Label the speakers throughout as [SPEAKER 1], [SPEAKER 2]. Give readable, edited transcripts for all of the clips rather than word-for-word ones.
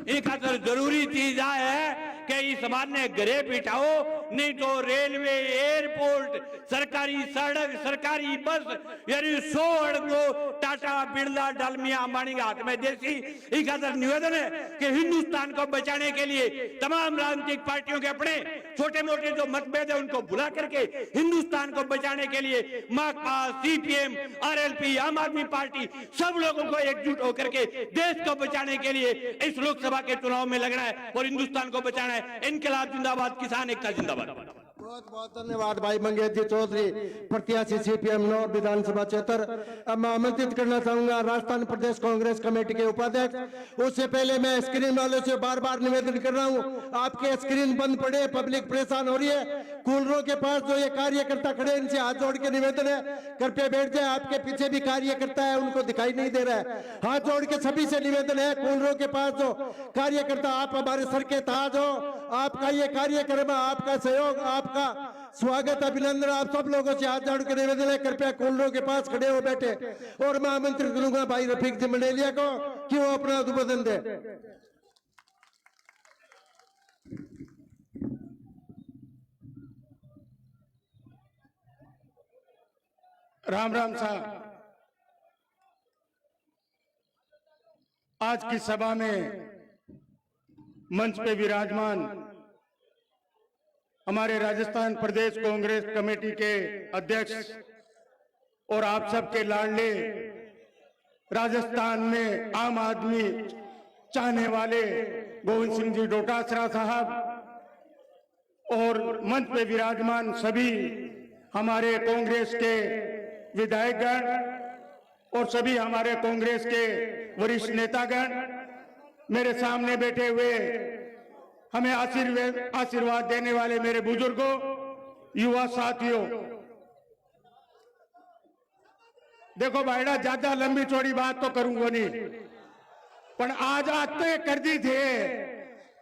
[SPEAKER 1] इन खातर जरूरी चीज आ है कि इस बार ने घरे बिठाओ, नहीं तो रेलवे, एयरपोर्ट, सरकारी सड़क, सरकारी बस यानी 100 अड़को टाटा, बिरला, डालमिया, अंबानी के हाथ में देसी। इस खातर निवेदन है कि हिंदुस्तान को बचाने के लिए तमाम राजनीतिक पार्टियों के अपने छोटे मोटे जो मतभेद है उनको भुला करके हिंदुस्तान को बचाने के लिए माकपा, सीपीएम, आरएलपी, आम आदमी पार्टी सब लोगों को एकजुट होकर के देश को बचाने के लिए इस लोकसभा के चुनाव में लगना है और हिंदुस्तान को बचाना है। इनकलाब जिंदाबाद, किसान एकता जिंदाबाद।
[SPEAKER 2] बहुत बहुत धन्यवाद भाई मंगेश जी चौधरी, प्रत्याशी सीपीएम नॉर्थ विधानसभा क्षेत्र। अब मैं आमंत्रित करना चाहूंगा राजस्थान प्रदेश कांग्रेस कमेटी के उपाध्यक्ष। उससे पहले मैं स्क्रीन वालों से बार बार निवेदन कर रहा हूं, आपके स्क्रीन बंद पड़े, पब्लिक परेशान हो रही है। कूलरों के पास जो ये कार्यकर्ता खड़े इनसे हाथ जोड़ के निवेदन है, कृपया बैठ जाए। आपके पीछे भी कार्यकर्ता है, उनको दिखाई नहीं दे रहा है। हाथ जोड़ के सभी से निवेदन है, कूलरों के पास जो कार्यकर्ता, आप हमारे सर के ताज हो, आपका ये कार्यक्रम, आपका सहयोग, आपका स्वागत, अभिनंदन। आप सब लोगों से हाथ जोड़ के निवेदन है, कृपया कूलरों के पास खड़े हो बैठे। और मैं आमंत्रित करूंगा भाई रफीक जी मंडेलिया को कि वो अपना उद्बोधन दे।
[SPEAKER 3] राम राम साहब, आज की सभा में मंच पे विराजमान हमारे राजस्थान प्रदेश कांग्रेस कमेटी के अध्यक्ष और आप सबके लाडले राजस्थान में आम आदमी चाहने वाले गोविंद सिंह जी डोटासरा साहब और मंच पे विराजमान सभी हमारे कांग्रेस के विधायकगण और सभी हमारे कांग्रेस के वरिष्ठ नेतागण, मेरे सामने बैठे हुए हमें आशीर्वाद देने वाले मेरे बुजुर्गों, युवा साथियों। देखो भाईड़ा, ज्यादा लंबी चौड़ी बात तो करूंगा नहीं, पर आज तय कर दी थे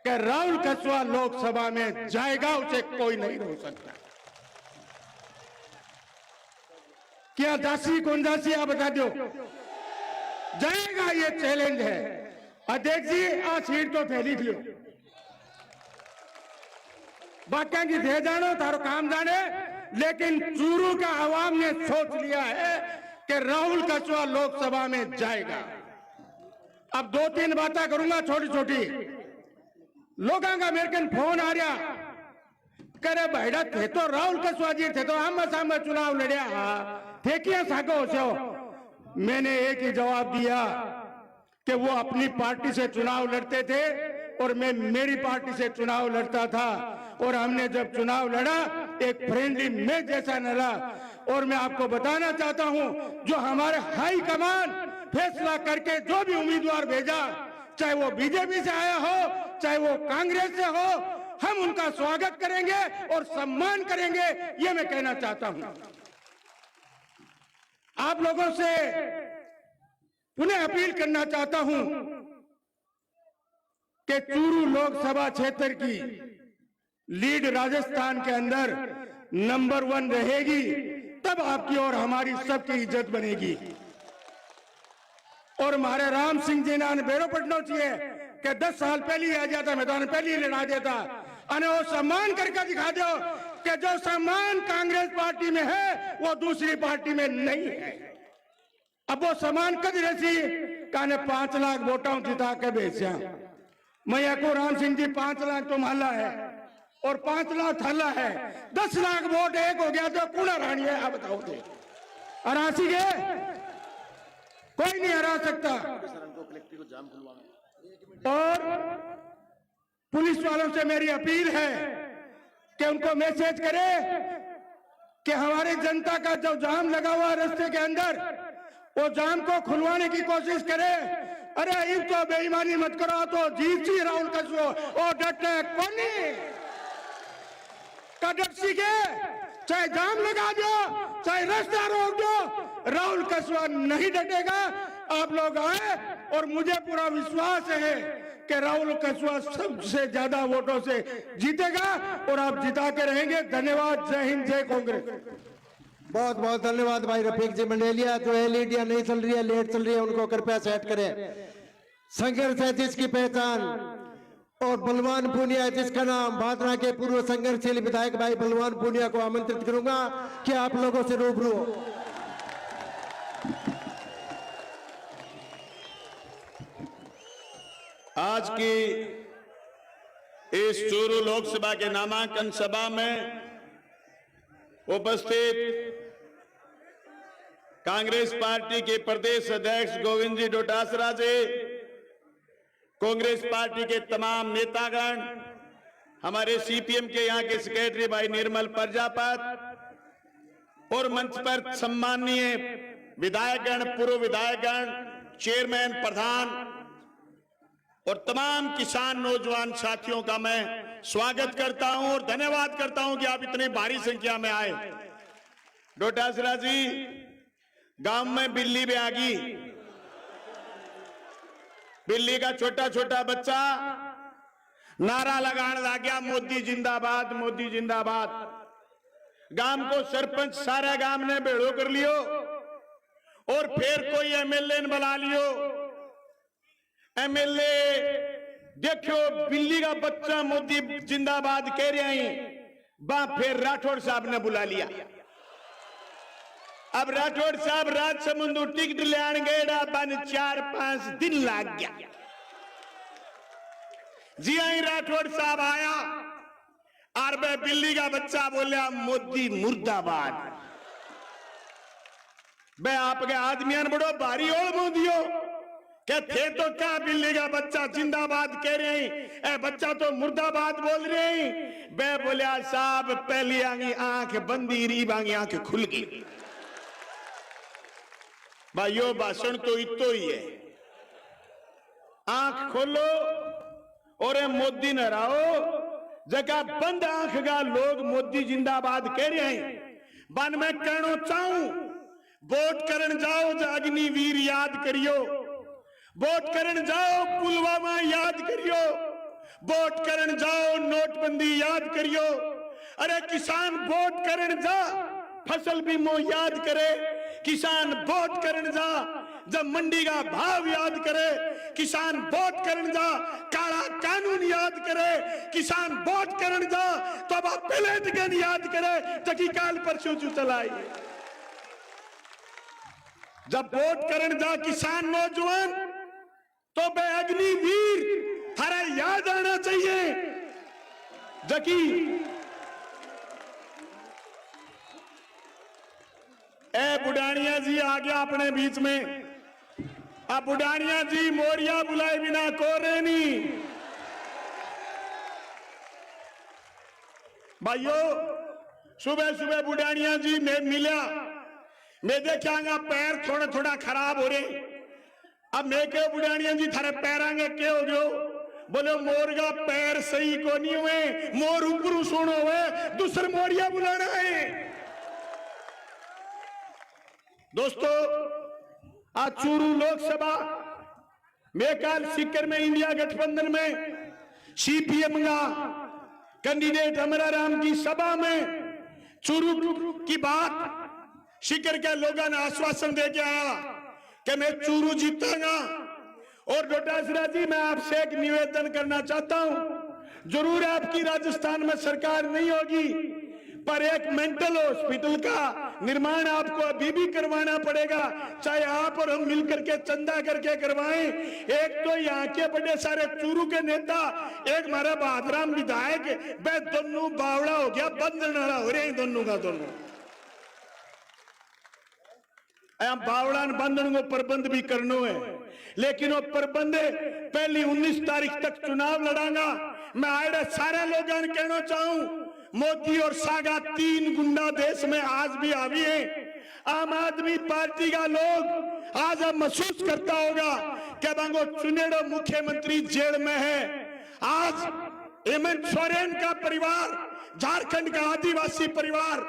[SPEAKER 3] कि राहुल कसवा लोकसभा में जाएगा, उसे कोई नहीं रोक सकता। क्या दासी कौन दासी आप बता दो, जाएगा, ये चैलेंज है। अध्यक्ष जी, आ सीट तो फैली लियो, बाकी की दे जानो, तारो काम जाने, लेकिन चूरू का आवाम ने सोच लिया है कि राहुल कसवा लोकसभा में जाएगा। अब 2-3 बातें करूंगा छोटी छोटी। लोगों का मेरे को फोन आ रहा, करे भाईड़ा थे तो राहुल कसवा जी थे तो आम सामने चुनाव लड़िया थे, क्या साको हो। मैंने एक ही जवाब दिया कि वो अपनी पार्टी से चुनाव लड़ते थे और मैं मेरी पार्टी से चुनाव लड़ता था, और हमने जब चुनाव लड़ा एक फ्रेंडली मैच जैसा लड़ा। और मैं आपको बताना चाहता हूं, जो हमारे हाई कमान फैसला करके जो भी उम्मीदवार भेजा, चाहे वो बीजेपी से आया हो, चाहे वो कांग्रेस से हो, हम उनका स्वागत करेंगे और सम्मान करेंगे, ये मैं कहना चाहता हूं। आप लोगों से पुनः अपील करना चाहता हूं कि चूरू लोकसभा क्षेत्र की लीड राजस्थान के अंदर नंबर 1 रहेगी, तब आपकी और हमारी सबकी इज्जत बनेगी। और हमारे राम सिंह जी ने बेरो पटना चाहिए कि 10 साल पहले आ जाता, मैं तो पहले ही लड़ा देता, अने वो सम्मान करके दिखा दो कि जो सम्मान कांग्रेस पार्टी में है वो दूसरी पार्टी में नहीं है। अब वो सम्मान कद रसी काने 5 लाख वोटों जिता के बेचा, मैं को राम सिंह जी 5 लाख तो माला है और 5 लाख थाला है, 10 लाख वोट एक हो गया तो कूड़ा रानी है। आप बताओ थे अरासी के कोई नहीं हरा सकता। और पुलिस वालों से मेरी अपील है कि उनको मैसेज करे कि हमारी जनता का जो जाम लगा हुआ रास्ते के अंदर, वो जाम को खुलवाने की कोशिश करे। अरे इन तो बेईमानी मत करो, तो जीत सी राहुल कसो और डटे कोनी का डट सीखे, चाहे जाम लगा दो, चाहे रास्ता रोक दो, राहुल कसवा नहीं डटेगा। आप लोग आए और मुझे पूरा विश्वास है कि राहुल कसवा सबसे ज्यादा वोटों से जीतेगा और आप जिता के रहेंगे। धन्यवाद। जय हिंद, जय कांग्रेस।
[SPEAKER 2] बहुत बहुत धन्यवाद भाई रफीक जी मंडेलिया। जो एलईडी नहीं चल रही है, लेट चल रही है, उनको कृपया सेट करें। संघर्ष है जिसकी पहचान, और बलवान पूनिया है जिसका नाम। भादरा के पूर्व संघर्षशील विधायक भाई बलवान पूनिया को आमंत्रित करूंगा कि आप लोगों से रूबरू हो।
[SPEAKER 4] आज की इस चूरू लोकसभा के नामांकन सभा में उपस्थित कांग्रेस पार्टी के प्रदेश अध्यक्ष गोविंद जी डोटासरा जी, कांग्रेस पार्टी के तमाम नेतागण, हमारे सीपीएम के यहाँ के सेक्रेटरी भाई निर्मल प्रजापत और मंच पर सम्माननीय विधायकगण, पूर्व विधायकगण, चेयरमैन, प्रधान और तमाम किसान नौजवान साथियों का मैं स्वागत करता हूं और धन्यवाद करता हूं कि आप इतनी भारी संख्या में आए। डोटासरा जी, गांव में बिल्ली भी आ गई। बिल्ली का छोटा छोटा बच्चा नारा लगाने लग गया, मोदी जिंदाबाद, मोदी जिंदाबाद। गांव को सरपंच सारा गांव ने भेड़ो कर लियो और फिर कोई एमएलए ने बुला लियो। एमएलए देखो बिल्ली का बच्चा मोदी जिंदाबाद कह रहे हैं, बा फिर राठौड़ साहब ने बुला लिया। अब राठौड़ साहब राजसमंद टिकट लियान गए, बन 4-5 दिन लग गया। जी आई राठौड़ साहब आया और वह बिल्ली का बच्चा बोलिया, मोदी मुर्दाबाद। वह आपके आदमियां बड़ो भारी ओल मोदियो क्या थे तो क्या बिल्ली का बच्चा जिंदाबाद कह रहे हैं, ए बच्चा तो मुर्दाबाद बोल रहे हैं। वह बोलिया, साहब पहली आंगी आंख बंदी, रीब आंगी आंख खुल गई। भाइयों, भाषण तो इतो ही है, आंख खोलो और मोदी न रहो। जगह बंद आंख का लोग मोदी जिंदाबाद कह रहे हैं। बन मैं कहना चाहूं, वोट करन जाओ जो अग्निवीर याद करियो, वोट करन जाओ पुलवामा याद करियो, वोट करन जाओ नोटबंदी याद करियो। अरे किसान वोट करन जा, फसल बीमा याद करे। किसान वोट करन जा, जब मंडी का भाव याद करे। किसान वोट करन जा, काला कानून याद करे। किसान वोट करन जा, तो अब प्लेट गन याद करे, तकी काल परसों चू चलाई। जब वोट करन जा किसान नौजवान, तो बे अग्निवीर थारा याद आना चाहिए। जकी ए बुढ़ानिया जी आ गया अपने बीच में। अब बुढ़ानिया जी मोरिया बुलाए बिना कोरे नहीं। भाइयों, सुबह सुबह बुढ़ानिया जी में मिला, मैं देखा पैर थोड़ा थोड़ा खराब हो रहे। अब मैं क्या बुढ़ानिया जी थारे पैर आगे क्या हो गयो? बोले मोर का पैर सही को नहीं हुए, मोर ऊपर सुनो हुए, दूसरे मोरिया बुलाना है। दोस्तों, आज चूरू लोकसभा मेकाल सीकर में इंडिया गठबंधन में सीपीएम का कैंडिडेट अमरा राम की सभा में चूरू की बात सीकर के लोगों ने आश्वासन दे के आया कि मैं चूरू जीतांगा। और डोटासरा जी, मैं आपसे एक निवेदन करना चाहता हूं। जरूर आपकी राजस्थान में सरकार नहीं होगी, पर एक मेंटल हॉस्पिटल का निर्माण आपको अभी भी करवाना पड़ेगा, चाहे आप और हम मिलकर के चंदा करके करवाएं। एक तो यहाँ के बड़े सारे चूरू के नेता, एक हमारा भादराम विधायक, वे दोनों बावड़ा हो गया, बंधन हो रहे हैं दोनों का दोनों। बावड़ा बंधन को प्रबंध भी करनो है, लेकिन वो प्रबंध पहली 19 तारीख तक चुनाव लड़ांगा। मैं आए सारे लोगों ने कहना चाहूं, मोदी और सागा 3 गुंडा देश में आज भी आवी है। आम आदमी पार्टी का लोग आज अब महसूस करता होगा कि बंगो चुनेड़ो मुख्यमंत्री जेल में है। आज हेमंत सोरेन का परिवार, झारखंड का आदिवासी परिवार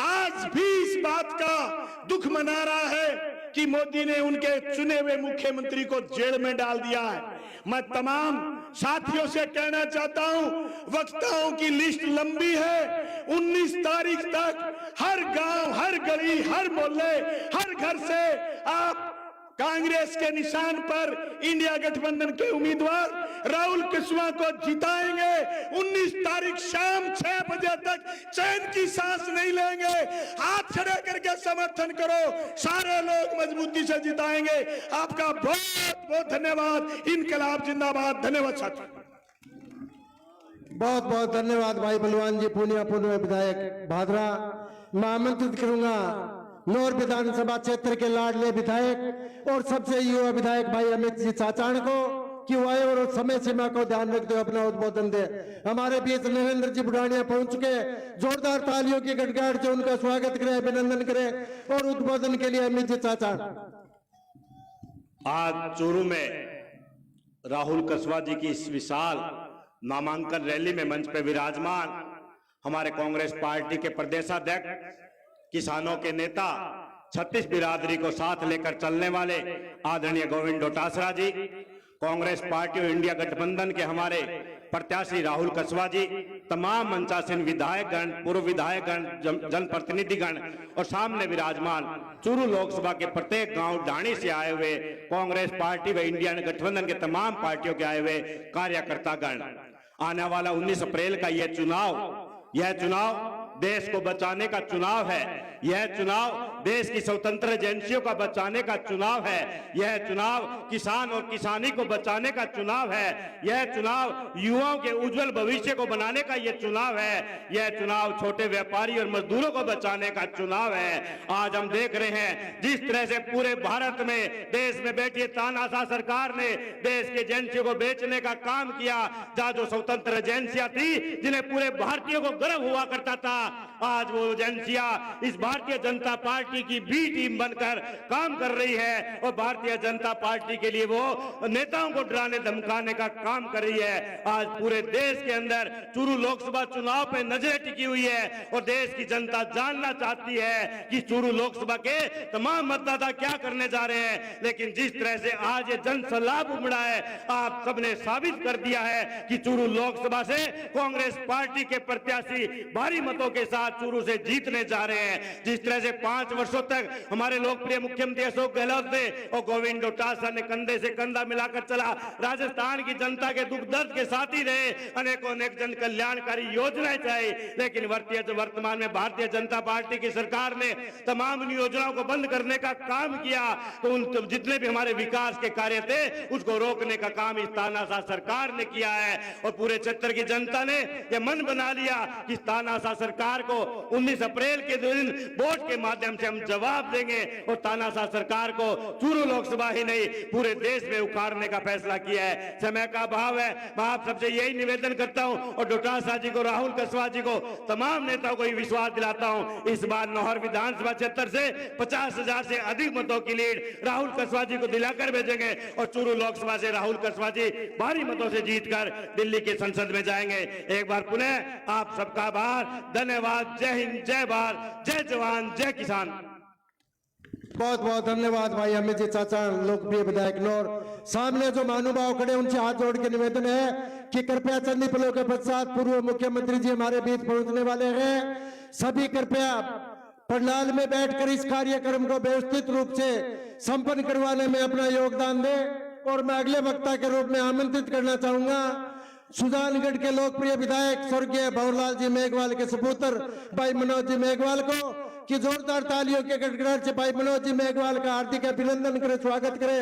[SPEAKER 4] आज भी इस बात का दुख मना रहा है कि मोदी ने उनके चुने हुए मुख्यमंत्री को जेल में डाल दिया है। मैं तमाम साथियों से कहना चाहता हूं, वक्ताओं की लिस्ट लंबी है। 19 तारीख तक हर गांव, हर गली, हर मोहल्ले, हर घर से आप कांग्रेस के निशान पर इंडिया गठबंधन के उम्मीदवार राहुल कुशवाहा को जिताएंगे। 19 तारीख शाम 6 बजे तक चैन की सांस नहीं लेंगे। हाथ खड़े करके समर्थन करो, सारे लोग मजबूती से जिताएंगे। आपका बहुत बहुत धन्यवाद। इनकलाब जिंदाबाद। धन्यवाद साथी।
[SPEAKER 2] बहुत बहुत धन्यवाद भाई बलवान जी, पूनिया पूर्व विधायक भादरा। मैं आमंत्रित करूंगा नौर विधानसभा क्षेत्र के लाडले विधायक और सबसे युवा विधायक भाई अमित जी चाचाण को कि वो आए और समय सीमा को ध्यान रखते हुए अपना उद्बोधन दे। हमारे बीच नरेंद्र जी बुढ़ानिया पहुंच चुके, जोरदार तालियों की गड़गड़ाहट से उनका स्वागत करें, अभिनंदन करें। और उद्बोधन के लिए अमित जी चाचाण।
[SPEAKER 5] आज चूरू में राहुल कुशवाहा जी की इस विशाल नामांकन रैली में मंच पे विराजमान हमारे कांग्रेस पार्टी के प्रदेशाध्यक्ष, किसानों के नेता, छत्तीस बिरादरी को साथ लेकर चलने वाले आदरणीय गोविंद डोटासरा जी, कांग्रेस पार्टी और इंडिया गठबंधन के हमारे प्रत्याशी राहुल कुशवाहा जी, तमाम मंचासीन विधायकगण, पूर्व विधायकगण, जनप्रतिनिधिगण और सामने विराजमान चूरू लोकसभा के प्रत्येक गांव ढाणी से आए हुए कांग्रेस पार्टी व इंडिया गठबंधन के तमाम पार्टियों के आए हुए कार्यकर्तागण। आने वाला 19 अप्रैल का यह चुनाव देश को बचाने का चुनाव है। यह चुनाव देश की स्वतंत्र एजेंसियों का बचाने का चुनाव है। यह चुनाव किसान और किसानी को बचाने का चुनाव है। यह चुनाव युवाओं के उज्जवल भविष्य को बनाने का यह चुनाव है। यह चुनाव छोटे व्यापारी और मजदूरों को बचाने का चुनाव है। आज हम देख रहे हैं जिस तरह से पूरे भारत में देश में बैठी तानाशाह सरकार ने देश की एजेंसियों को बेचने का काम किया। जहां जो स्वतंत्र एजेंसियां थी जिन्हें पूरे भारतीयों को गर्व हुआ करता था, आज वो एजेंसियां इस भारतीय जनता पार्टी की बी टीम बनकर काम कर रही है और भारतीय जनता पार्टी के लिए वो नेताओं को डराने धमकाने का काम कर रही है। आज पूरे देश के अंदर चूरू लोकसभा चुनाव पे नजरें टिकी हुई है और देश की जनता जानना चाहती है कि चूरू लोकसभा के तमाम मतदाता क्या करने जा रहे हैं। लेकिन जिस तरह से आज ये जन सैलाब उमड़ा है, आप सबने साबित कर दिया है कि चूरू लोकसभा से कांग्रेस पार्टी के प्रत्याशी भारी मतों के साथ चूरू से जीतने जा रहे हैं। जिस तरह से 5 वर्षों तक हमारे लोकप्रिय मुख्यमंत्री अशोक गहलोत ने और गोविंद डोटासरा ने कंधे से कंधा मिलाकर चला, राजस्थान की जनता के दुख दर्द के साथ ही रहे, अनेक जन कल्याणकारी योजनाएं चाहिए। लेकिन वर्तमान में भारतीय जनता पार्टी की सरकार ने तमाम योजनाओं को बंद करने का काम किया। तो उन जितने भी हमारे विकास के कार्य थे उसको रोकने का काम इस तानाशाह सरकार ने किया है। और पूरे क्षेत्र की जनता ने यह मन बना लिया कि तानाशाह सरकार को 19 अप्रैल के दिन वोट के माध्यम से हम जवाब देंगे और तानाशाह सरकार को चूरू लोकसभा ही नहीं पूरे देश में उखाड़ने का फैसला किया है। समय का अभाव है, मैं आप सबसे यही निवेदन करता हूं और डोटासरा जी को, राहुल कुशवाहा जी को, तमाम नेताओं को विश्वास दिलाता हूं, इस बार नौहर विधानसभा क्षेत्र से 50,000 से अधिक मतों की लीड राहुल कुशवाहा जी को दिलाकर भेजेंगे और चूरू लोकसभा से राहुल कुशवाहा जी भारी मतों से जीतकर दिल्ली के संसद में जाएंगे। एक बार पुनः आप सबका आभार, धन्यवाद। जय हिंद, जय भारत, जय जवान, जय किसान।
[SPEAKER 2] बहुत बहुत धन्यवाद भाई अमित जी चाचा, लोकप्रिय विधायक नौर। सामने जो महानुभाव खड़े उनसे हाथ जोड़ के निवेदन है कि कृपया चंद पलों के पश्चात पूर्व मुख्यमंत्री जी हमारे बीच पहुंचने वाले हैं। सभी कृपया पंडाल में बैठकर इस कार्यक्रम को व्यवस्थित रूप से संपन्न करवाने में अपना योगदान दें। और मैं अगले वक्ता के रूप में आमंत्रित करना चाहूंगा सुजानगढ़ के लोकप्रिय विधायक स्वर्गीय भंवरलाल जी मेघवाल के सपुत्र भाई मनोज जी मेघवाल को कि जोरदार तालियों के गड़गड़ाहट से भाई मनोज जी मेघवाल का हार्दिक अभिनंदन करें, स्वागत करें।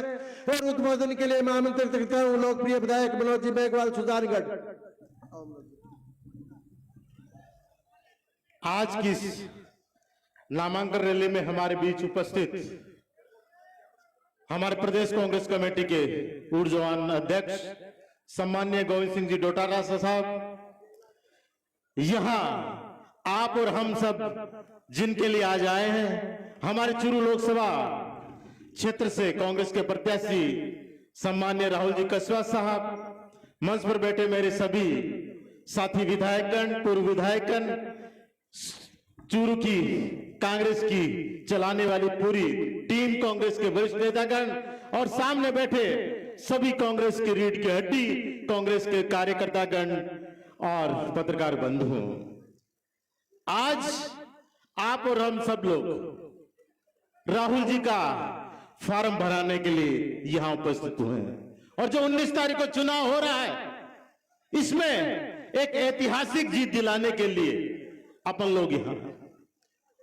[SPEAKER 2] और उद्बोधन के लिए मैं आमंत्रित करता हूं लोकप्रिय विधायक मनोज जी मेघवाल सुजानगढ़।
[SPEAKER 3] आज की इस नामांकन रैली में हमारे बीच उपस्थित हमारे प्रदेश कांग्रेस कमेटी के ऊर्जवान अध्यक्ष सम्माननीय गोविंद सिंह जी डोटासरा साहब, यहां आप और हम सब जिनके लिए आज आए हैं, हमारे चूरू लोकसभा क्षेत्र से कांग्रेस के प्रत्याशी सम्माननीय राहुल जी कुशवाहा साहब, मंच पर बैठे मेरे सभी साथी विधायकगण, पूर्व विधायकगण, चूरू की कांग्रेस की चलाने वाली पूरी टीम, कांग्रेस के वरिष्ठ नेतागण और सामने बैठे सभी कांग्रेस की रीढ़ की हड्डी, कांग्रेस के कार्यकर्तागण और पत्रकार बंधु, आज आप और हम सब लोग राहुल जी का
[SPEAKER 6] फॉर्म भराने के लिए यहां उपस्थित हुए हैं। और जो 19 तारीख को चुनाव हो रहा है, इसमें एक ऐतिहासिक जीत दिलाने के लिए अपन लोग यहां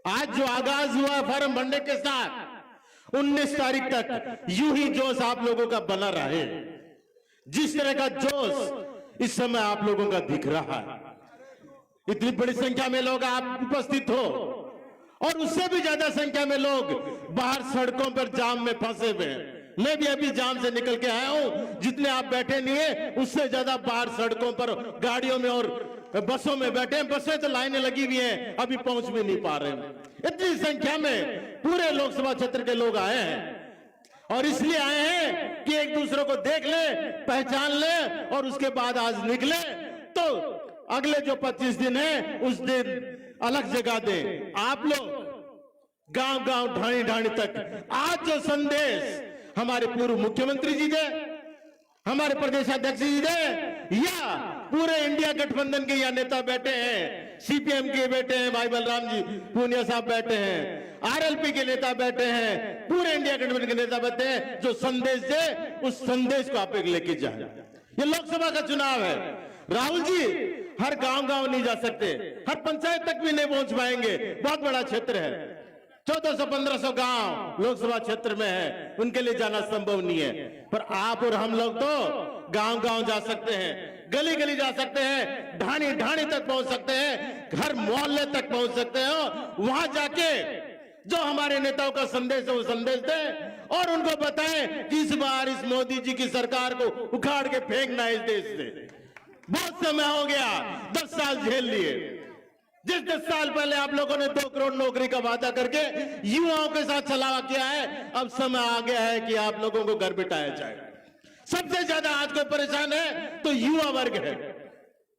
[SPEAKER 6] आज जो आगाज हुआ फॉर्म भरने के साथ 19 तारीख तक यूं ही जोश आप लोगों का बना रहे। जिस तरह का जोश इस समय आप लोगों का दिख रहा है, इतनी बड़ी संख्या में लोग आप उपस्थित हो और उससे भी ज्यादा संख्या में लोग बाहर सड़कों पर जाम में फंसे हुए हैं। मैं भी अभी जाम से निकल के आया हूं, जितने आप बैठे नहीं है उससे ज्यादा बाहर सड़कों पर गाड़ियों में और बसों में बैठे हैं। बसें तो लाइनें लगी हुई हैं, अभी पहुंच भी नहीं पा रहे हैं। इतनी संख्या में पूरे लोकसभा क्षेत्र के लोग आए हैं और इसलिए आए हैं कि एक दूसरे को देख ले, पहचान ले और उसके बाद आज निकले तो अगले जो 25 दिन है उस दिन अलग जगह दें। आप लोग गांव गांव ढाणी ढाणी तक आज जो संदेश हमारे पूर्व मुख्यमंत्री जी दे, हमारे प्रदेश अध्यक्ष जी दे, या पूरे इंडिया गठबंधन के यहाँ नेता बैठे हैं, सीपीएम के बैठे हैं, भाई बलराम जी पूनिया साहब बैठे हैं, आरएलपी के नेता बैठे हैं, पूरे इंडिया गठबंधन के नेता बैठे हैं, जो संदेश दे उस संदेश को आप एक लेके जाए। ये लोकसभा का चुनाव है। राहुल जी हर गांव गांव नहीं जा सकते, हर पंचायत तक भी नहीं पहुंच पाएंगे, बहुत बड़ा क्षेत्र है, 1400-1500 गांव लोकसभा क्षेत्र में है, उनके लिए जाना संभव नहीं है। पर आप और हम लोग तो गांव गांव जा सकते हैं, गली गली जा सकते हैं, ढाणी ढाणी तक पहुंच सकते हैं, घर मोहल्ले तक पहुंच सकते हो। वहां जाके जो हमारे नेताओं का संदेश है वो संदेश दें और उनको बताएं कि इस बार इस मोदी जी की सरकार को उखाड़ के फेंकना है इस देश से। बहुत समय हो गया, 10 साल झेल लिए। जिस 10 साल पहले आप लोगों ने 2 करोड़ नौकरी का वादा करके युवाओं के साथ छलावा किया है, अब समय आ गया है कि आप लोगों को घर बिठाया जाए। सबसे ज्यादा आज कोई परेशान है तो युवा वर्ग है,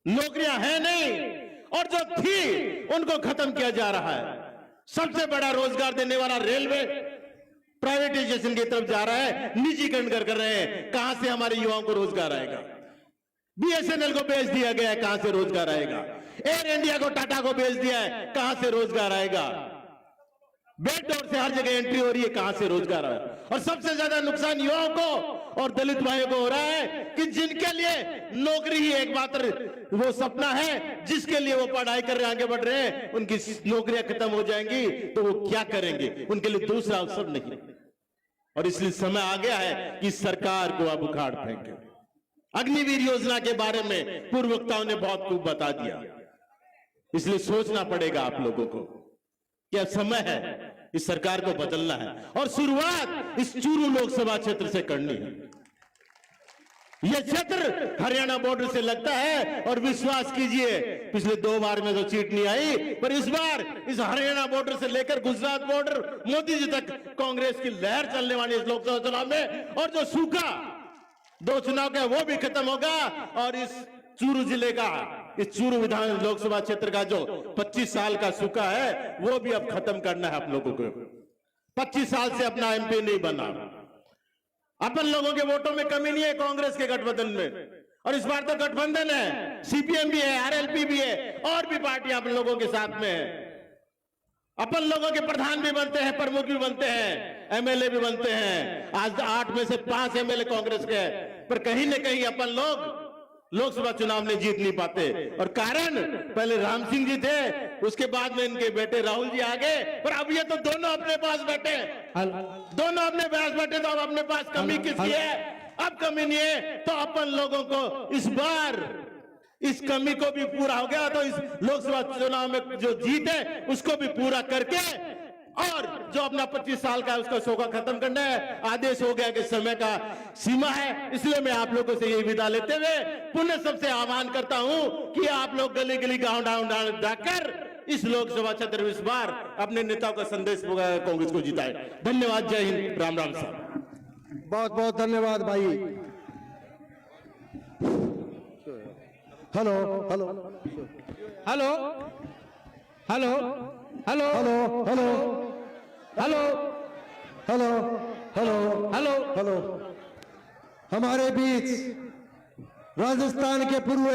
[SPEAKER 6] नौकरियां हैं नहीं और जो थी उनको खत्म किया जा रहा है। सबसे बड़ा रोजगार देने वाला रेलवे प्राइवेटाइजेशन की तरफ जा रहा है, निजीकरण कर रहे हैं। कहां से हमारे युवाओं को रोजगार आएगा? बीएसएनएल को बेच दिया गया है, कहां से रोजगार आएगा? एयर इंडिया को टाटा को बेच दिया है, कहां से रोजगार आएगा? बैकडोर से हर जगह एंट्री हो रही है, कहां से रोजगार आएगा? और सबसे ज्यादा नुकसान युवाओं को और दलित भाइयों को हो रहा है कि जिनके लिए नौकरी ही एकमात्र वो सपना है, जिसके लिए वो पढ़ाई कर रहे आगे बढ़ रहे हैं, उनकी नौकरियां खत्म हो जाएंगी तो वो क्या करेंगे? उनके लिए दूसरा अवसर नहीं। और इसलिए समय आ गया है कि सरकार को अब उखाड़ फेंके। अग्निवीर योजना के बारे में पूर्व वक्ताओं ने बहुत खूब बता दिया, इसलिए सोचना पड़ेगा आप लोगों को कि अब समय है इस सरकार को बदलना है और शुरुआत इस चूरू लोकसभा क्षेत्र से करनी है। यह क्षेत्र हरियाणा बॉर्डर से लगता है और विश्वास कीजिए पिछले 2 बार में तो सीट नहीं आई, पर इस बार इस हरियाणा बॉर्डर से लेकर गुजरात बॉर्डर मोदी जी तक कांग्रेस की लहर चलने वाली इस लोकसभा चुनाव में। और जो सूखा 2 चुनाव का वो भी खत्म होगा और इस चूरू जिले का, इस चूरू विधान लोकसभा क्षेत्र का जो 25 साल का सूखा है वो भी अब खत्म करना है आप लोगों को। 25 साल से अपना एमपी नहीं बना, अपन लोगों के वोटों में कमी नहीं है कांग्रेस के गठबंधन में। और इस बार तो गठबंधन है, सीपीएम भी है, आरएलपी भी है और भी पार्टियां अपन लोगों के साथ में है। अपन लोगों के प्रधान भी बनते हैं, प्रमुख भी बनते हैं, एमएलए भी बनते हैं। आज 8 में से 5 एमएलए कांग्रेस के हैं, पर कहीं न कहीं अपन लोग लोकसभा चुनाव में जीत नहीं पाते। और कारण पहले राम सिंह जी थे, उसके बाद में इनके बेटे राहुल जी आ गए, पर अब ये तो दोनों अपने पास बैठे, दोनों अपने पास बैठे, तो अब अपने पास कमी किसकी है? अब कमी नहीं है तो अपन लोगों को इस बार इस कमी को भी पूरा हो गया तो इस लोकसभा चुनाव में जो जीत है उसको भी पूरा करके और जो अपना 25 साल का है उसका शोका खत्म करना है। आदेश हो गया कि समय का सीमा है, इसलिए मैं आप लोगों से ये विदा लेते हुए पुनः सबसे आह्वान करता हूं कि आप लोग गली गली गांव गांव जाकर इस लोकसभा क्षेत्र में इस बार अपने नेताओं का संदेश कांग्रेस को जिताए। धन्यवाद, जय हिंद, राम राम साहब।
[SPEAKER 2] बहुत बहुत धन्यवाद भाई। Hello hello
[SPEAKER 1] hello hello hello
[SPEAKER 2] hello hello
[SPEAKER 1] hello
[SPEAKER 2] hello hello
[SPEAKER 1] hello
[SPEAKER 2] hello. हमारे बीच राजस्थान के पूर्व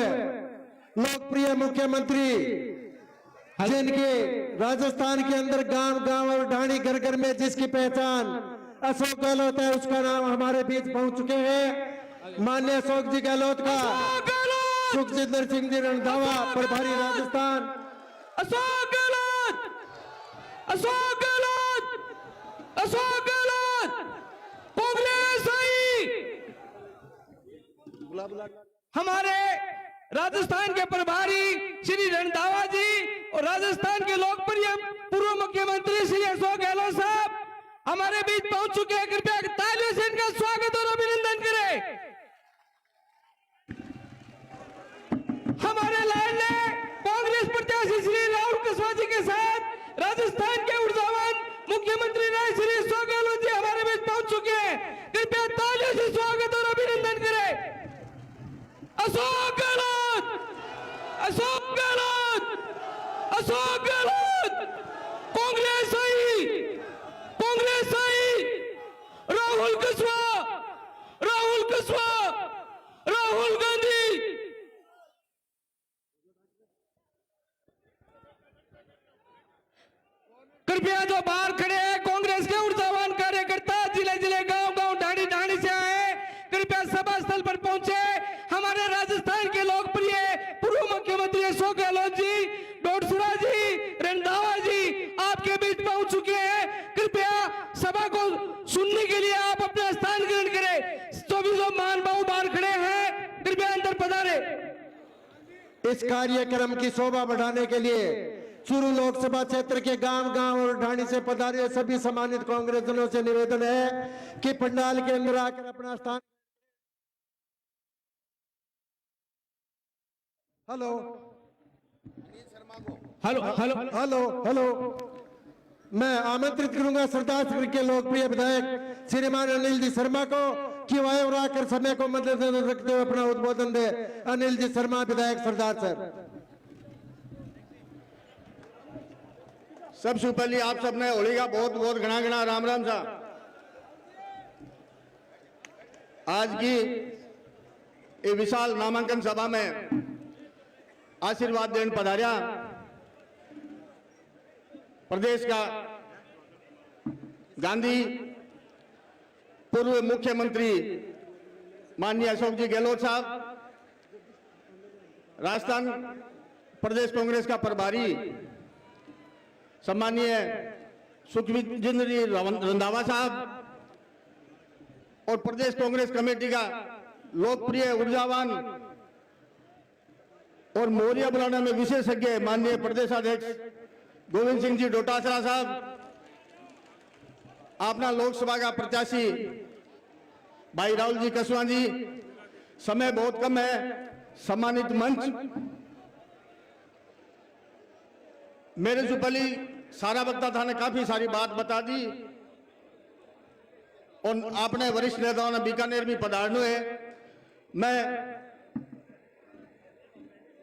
[SPEAKER 2] लोकप्रिय मुख्यमंत्री, जिनके राजस्थान के अंदर गांव गांव और ढाणी घर घर में जिसकी पहचान अशोक गहलोत है, उसका नाम हमारे बीच पहुंच चुके हैं। माननीय अशोक जी गहलोत का सुखजिंदर सिंह जी रंधावा, प्रभारी राजस्थान।
[SPEAKER 1] अशोक गहलोत, अशोक गहलोत, अशोक गहलोत, कांग्रेस आई। हमारे राजस्थान के प्रभारी श्री रंधावा जी और राजस्थान के लोकप्रिय पूर्व मुख्यमंत्री श्री अशोक गहलोत साहब हमारे बीच पहुंच चुके हैं। कृपया तालियों से इनका स्वागत और अभिनंदन करें। हमारे लाइन ने कांग्रेस प्रत्याशी श्री राहुल कुशवाहा जी के साथ राजस्थान के ऊर्जावान मुख्यमंत्री रहे श्री अशोक गहलोत जी हमारे बीच पहुंच चुके हैं। कृपया तालियों से स्वागत और अभिनंदन करें। अशोक गहलोत, अशोक गहलोत, अशोक गहलोत, कांग्रेस आई, कांग्रेस आई। राहुल कुशवाहा, राहुल कुशवाहा, राहुल गांधी। कृपया जो बाहर खड़े हैं कांग्रेस के ऊर्जावान कार्यकर्ता, जिले जिले गांव गांव ढाणी ढाणी से आए, कृपया सभा स्थल पर पहुंचे। हमारे राजस्थान के लोकप्रिय पूर्व मुख्यमंत्री अशोक गहलोत जी, डोडसरा जी, रंधावा जी आपके बीच पहुंच चुके हैं। कृपया सभा को सुनने के लिए आप अपना स्थान ग्रहण करें। जो महानुभाव बाहर खड़े हैं कृपया अंदर पधारे।
[SPEAKER 2] इस कार्यक्रम की शोभा बढ़ाने के लिए चूरू लोकसभा क्षेत्र के गांव गांव और ढाणी से पधारे सभी सम्मानित कांग्रेसजनों से निवेदन है कि पंडाल के अंदर आकर अपना स्थान। Hello
[SPEAKER 1] hello hello
[SPEAKER 2] hello hello, मैं आमंत्रित करूंगा सरदार नगर के लोकप्रिय विधायक श्रीमान अनिल जी शर्मा को कि वह और आकर समय को मद्देनजर रखते हुए अपना उद्बोधन दे। अनिल जी शर्मा, विधायक सरदार सर।
[SPEAKER 3] सबसे पहले आप सबने होली का बहुत बहुत घना घना राम राम सा। आज की ये विशाल नामांकन सभा में आशीर्वाद देने पधारिया प्रदेश का गांधी पूर्व मुख्यमंत्री माननीय अशोक जी गहलोत साहब, राजस्थान प्रदेश कांग्रेस का प्रभारी सम्मानीय सुखजिंदर जी रंधावा साहब और प्रदेश कांग्रेस कमेटी का लोकप्रिय ऊर्जावान और मोरिया बुलाने में विशेषज्ञ माननीय प्रदेशाध्यक्ष गोविंद सिंह जी डोटासरा साहब, अपना लोकसभा का प्रत्याशी भाई राहुल जी कुशवाहा जी, समय बहुत कम है, सम्मानित मंच, मेरे से पहले सारा वक्ता था ने काफी सारी बात बता दी और आपने वरिष्ठ नेताओं ने बीकानेर भी पधारनो है। मैं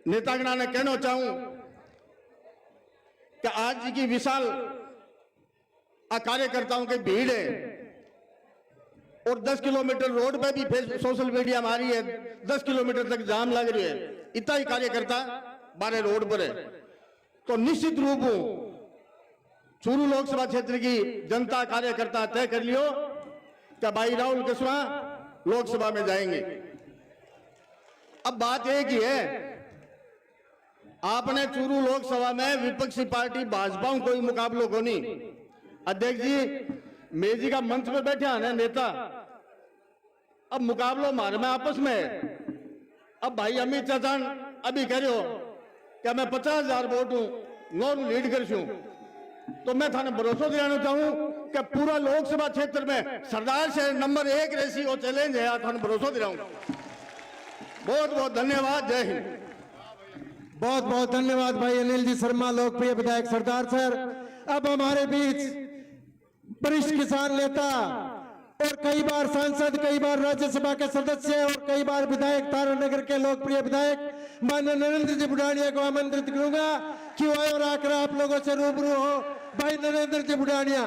[SPEAKER 3] नेतागणा ने कहना चाहूं कि आज की विशाल कार्यकर्ताओं की भीड़ है और 10 किलोमीटर रोड पे भी सोशल मीडिया में आ रही है, 10 किलोमीटर तक जाम लग रही है। इतना ही कार्यकर्ता बारे रोड पर है, तो निश्चित रूप चूरू लोकसभा क्षेत्र की जनता कार्यकर्ता तय कर लियो कि भाई राहुल कुशवाहा लोकसभा में जाएंगे। अब बात एक ही है, आपने चूरू लोकसभा में विपक्षी पार्टी भाजपा कोई मुकाबलो को नहीं। अध्यक्ष जी मेजी का मंच पे बैठे हैं नेता, अब मुकाबलो मारे में आपस में। अब भाई अमित चाचा अभी कह रहे हो कि मैं 50,000 वोट हूं, नौ लीड कर छू, तो मैं थाने भरोसा दिलाना चाहूं कि पूरा लोकसभा क्षेत्र में सरदार से नंबर 1 रेसी वो चैलेंज है, थाने भरोसा दिलाऊंगा। बहुत बहुत धन्यवाद, जय हिंद।
[SPEAKER 2] बहुत बहुत धन्यवाद भाई अनिल जी शर्मा, लोकप्रिय विधायक सरदार सर। अब हमारे बीच वरिष्ठ किसान नेता और कई बार सांसद, कई बार राज्यसभा के सदस्य और कई बार विधायक तारानगर के लोकप्रिय विधायक माननीय नरेंद्र जी बुढ़ानिया को आमंत्रित करूंगा कि वह और आकर आप लोगों से रूबरू हो। भाई नरेंद्र जी बुढ़ानिया।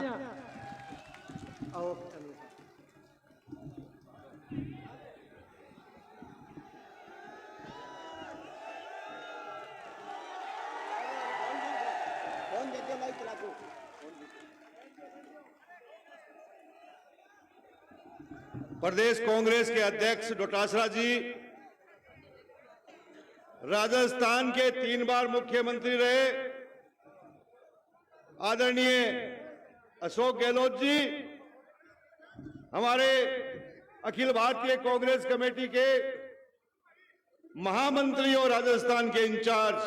[SPEAKER 7] प्रदेश कांग्रेस के अध्यक्ष डोटासरा जी, राजस्थान के 3 बार मुख्यमंत्री रहे आदरणीय अशोक गहलोत जी, हमारे अखिल भारतीय कांग्रेस कमेटी के महामंत्री और राजस्थान के इंचार्ज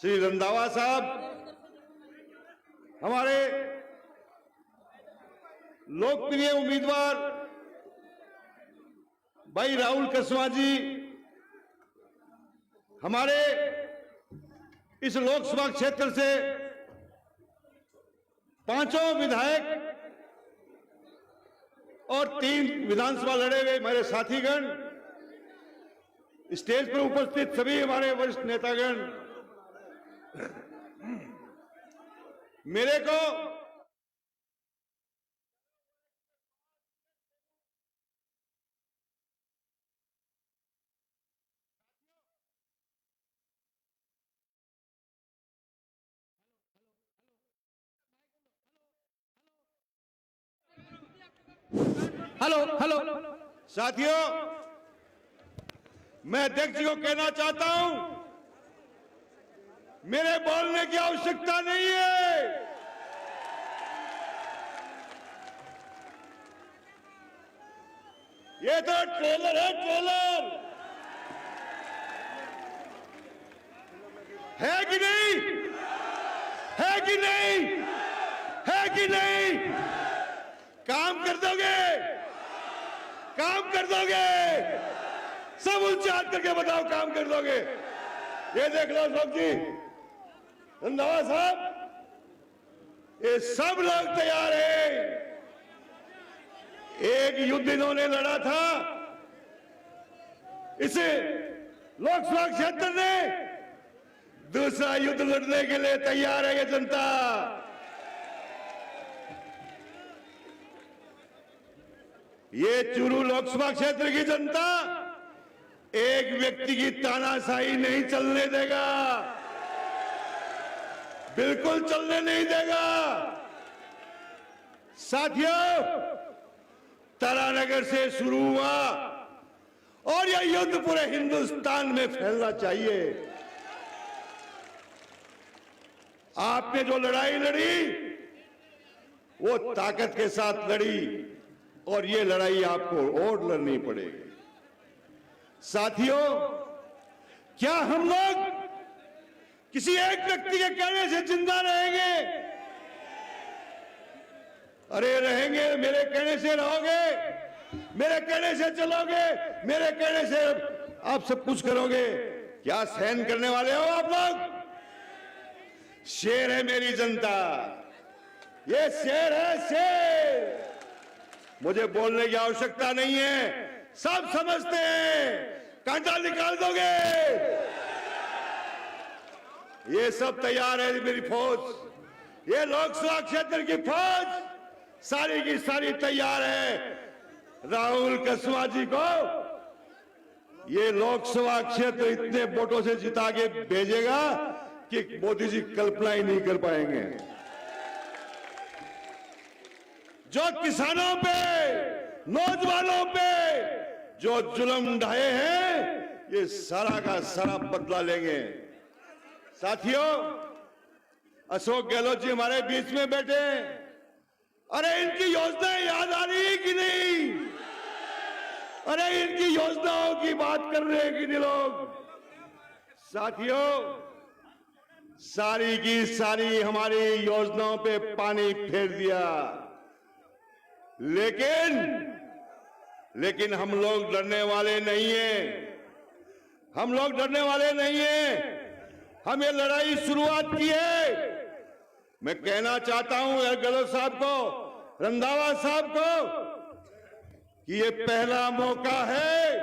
[SPEAKER 7] श्री रंधावा साहब, हमारे लोकप्रिय उम्मीदवार भाई राहुल कसवा जी, हमारे इस लोकसभा क्षेत्र से 5 विधायक और 3 विधानसभा लड़े हुए हमारे साथीगण, स्टेज पर उपस्थित सभी हमारे वरिष्ठ नेतागण, मेरे को
[SPEAKER 1] हेलो
[SPEAKER 7] साथियों, मैं अध्यक्ष जी को कहना चाहता हूं, मेरे बोलने की आवश्यकता नहीं है। ये तो ट्रेलर है, ट्रेलर है कि नहीं? है कि नहीं? है कि नहीं? काम कर दोगे? काम कर दोगे? सब ऊंचे हाथ करके बताओ, काम कर दोगे? ये देख लो अशोक जी, रंधावा साहब, ये सब लोग तैयार हैं। एक युद्ध इन्होंने लड़ा था इस लोकसभा क्षेत्र ने, दूसरा युद्ध लड़ने के लिए तैयार है ये जनता। ये चूरू लोकसभा क्षेत्र की जनता एक व्यक्ति की तानाशाही नहीं चलने देगा, बिल्कुल चलने नहीं देगा। साथियों, तारानगर से शुरू हुआ और यह युद्ध पूरे हिंदुस्तान में फैलना चाहिए। आपने जो लड़ाई लड़ी वो ताकत के साथ लड़ी और ये लड़ाई आपको और लड़नी पड़ेगी। साथियों, क्या हम लोग किसी एक व्यक्ति के कहने से जिंदा रहेंगे? अरे रहेंगे, मेरे कहने से रहोगे, मेरे कहने से चलोगे, मेरे कहने से आप सब कुछ करोगे। क्या सहन करने वाले हो आप लोग? शेर है मेरी जनता, ये शेर है, शेर। मुझे बोलने की आवश्यकता नहीं है, सब समझते हैं। कांटा निकाल दोगे? ये सब तैयार है मेरी फौज, ये लोकसभा क्षेत्र की फौज सारी की सारी तैयार है। राहुल कसवा जी को ये लोकसभा क्षेत्र इतने वोटों से जिता के भेजेगा कि मोदी जी कल्पना ही नहीं कर पाएंगे। जो किसानों पे, नौजवानों पे जो जुल्म ढाए हैं, ये सारा का सारा बदला लेंगे। साथियों, अशोक गहलोत जी हमारे बीच में बैठे हैं। अरे इनकी योजनाएं याद आ रही है कि नहीं? अरे इनकी योजनाओं की बात कर रहे हैं कि नहीं लोग? साथियों, सारी की सारी हमारी योजनाओं पे पानी फेर दिया, लेकिन हम लोग डरने वाले नहीं हैं। हम लोग डरने वाले नहीं हैं। हम ये लड़ाई शुरुआत की है। मैं कहना चाहता हूं गहलोत साहब को, रंधावा साहब को, कि ये पहला मौका है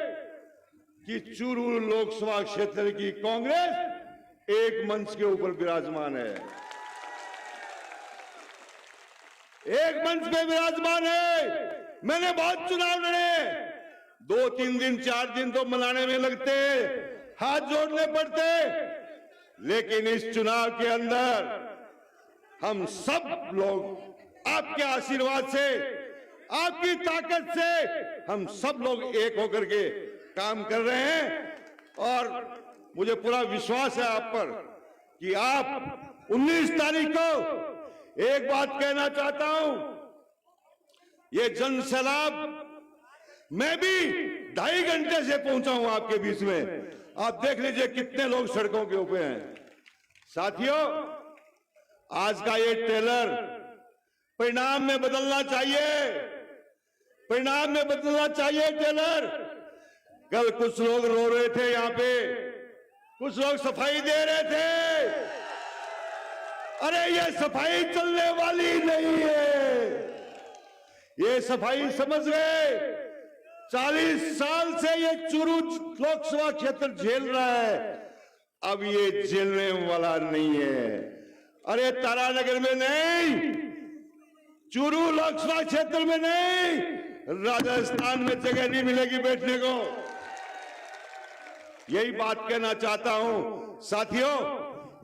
[SPEAKER 7] कि चूरू लोकसभा क्षेत्र की कांग्रेस एक मंच के ऊपर विराजमान है, एक मंच पे विराजमान है। मैंने बहुत चुनाव लड़े, 2-3 दिन 4 दिन तो मनाने में लगते, हाथ जोड़ने पड़ते, लेकिन इस चुनाव के अंदर हम सब लोग आपके आशीर्वाद से आपकी ताकत से हम सब लोग एक होकर के काम कर रहे हैं और मुझे पूरा विश्वास है आप पर कि आप 19 तारीख को एक बात कहना चाहता हूं, ये जन सैलाब मैं भी 2.5 घंटे से पहुंचा हूं आपके बीच में। आप देख लीजिए कितने लोग सड़कों के ऊपर हैं। साथियों, आज का ये ट्रेलर परिणाम में बदलना चाहिए, परिणाम में बदलना चाहिए ट्रेलर। कल कुछ लोग रो रहे थे, यहां पे कुछ लोग सफाई दे रहे थे। अरे ये सफाई चलने वाली नहीं है, ये सफाई समझ गए 40 साल से ये चूरू लोकसभा क्षेत्र झेल रहा है, अब ये झेलने वाला नहीं है। अरे तारानगर में नहीं, चूरू लोकसभा क्षेत्र में नहीं, राजस्थान में जगह नहीं मिलेगी बैठने को। यही बात कहना चाहता हूं। साथियों,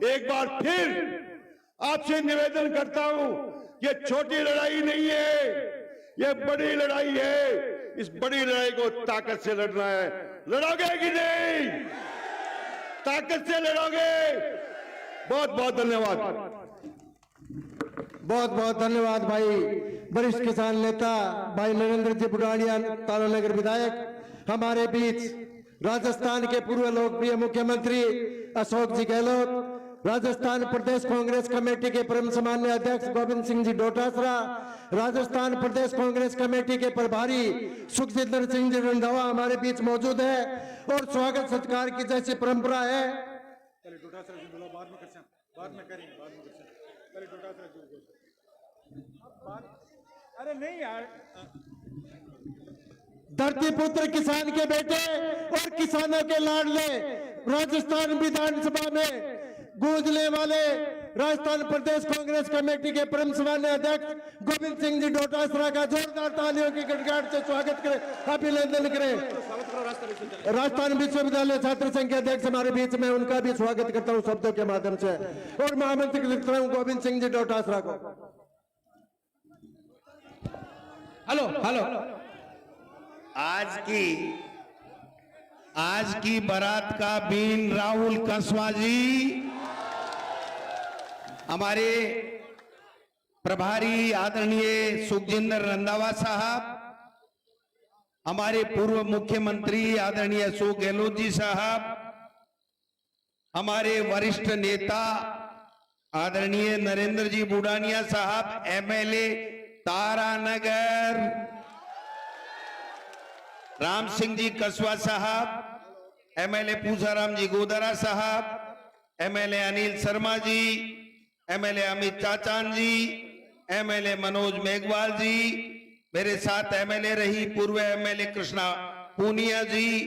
[SPEAKER 7] एक बार फिर आपसे निवेदन करता हूं, ये छोटी लड़ाई नहीं है, ये बड़ी लड़ाई है। इस बड़ी लड़ाई को ताकत से लड़ना है। लड़ोगे कि नहीं? ताकत से लड़ोगे? बहुत बहुत धन्यवाद।
[SPEAKER 2] बहुत बहुत धन्यवाद भाई वरिष्ठ किसान नेता भाई नरेंद्र जी बुढ़ानिया, तारानगर विधायक। हमारे बीच राजस्थान के पूर्व लोकप्रिय मुख्यमंत्री अशोक जी गहलोत, राजस्थान प्रदेश कांग्रेस कमेटी के परम सम्मान्य अध्यक्ष गोविंद सिंह जी डोटासरा, राजस्थान प्रदेश कांग्रेस कमेटी के प्रभारी सुखजिंदर सिंह जी रंधावा हमारे बीच मौजूद है और स्वागत सत्कार की जैसी परंपरा है।
[SPEAKER 3] अरे नहीं यार,
[SPEAKER 2] धरती पुत्र किसान के बेटे और किसानों के लाडले राजस्थान विधानसभा में गूंजने वाले राजस्थान प्रदेश कांग्रेस कमेटी के परम सम्मान्य अध्यक्ष गोविंद सिंह जी डोटासरा का जोरदार तालियों की गड़गड़ाहट से स्वागत करें, अभिनंदन करें। राजस्थान विश्वविद्यालय छात्र संघ के अध्यक्ष हमारे बीच में, उनका भी स्वागत करता हूं शब्दों के माध्यम से और महामंत्री लिखता हूं गोविंद सिंह जी डोटासरा को।
[SPEAKER 3] Hello hello.
[SPEAKER 6] आज की बारात का बीन राहुल कसवा जी, हमारे प्रभारी आदरणीय सुखजिंदर रंधावा साहब, हमारे पूर्व मुख्यमंत्री आदरणीय अशोक गहलोत जी साहब, हमारे वरिष्ठ नेता आदरणीय नरेंद्र जी बुढ़ानिया साहब, एमएलए तारानगर राम सिंह जी कसवा साहब, एमएलए पूसाराम जी गोदरा साहब, एमएलए अनिल शर्मा जी, एमएलए अमित चाचान जी, एमएलए मनोज मेघवाल जी, मेरे साथ एमएलए रही पूर्व एमएलए कृष्णा पूनिया जी,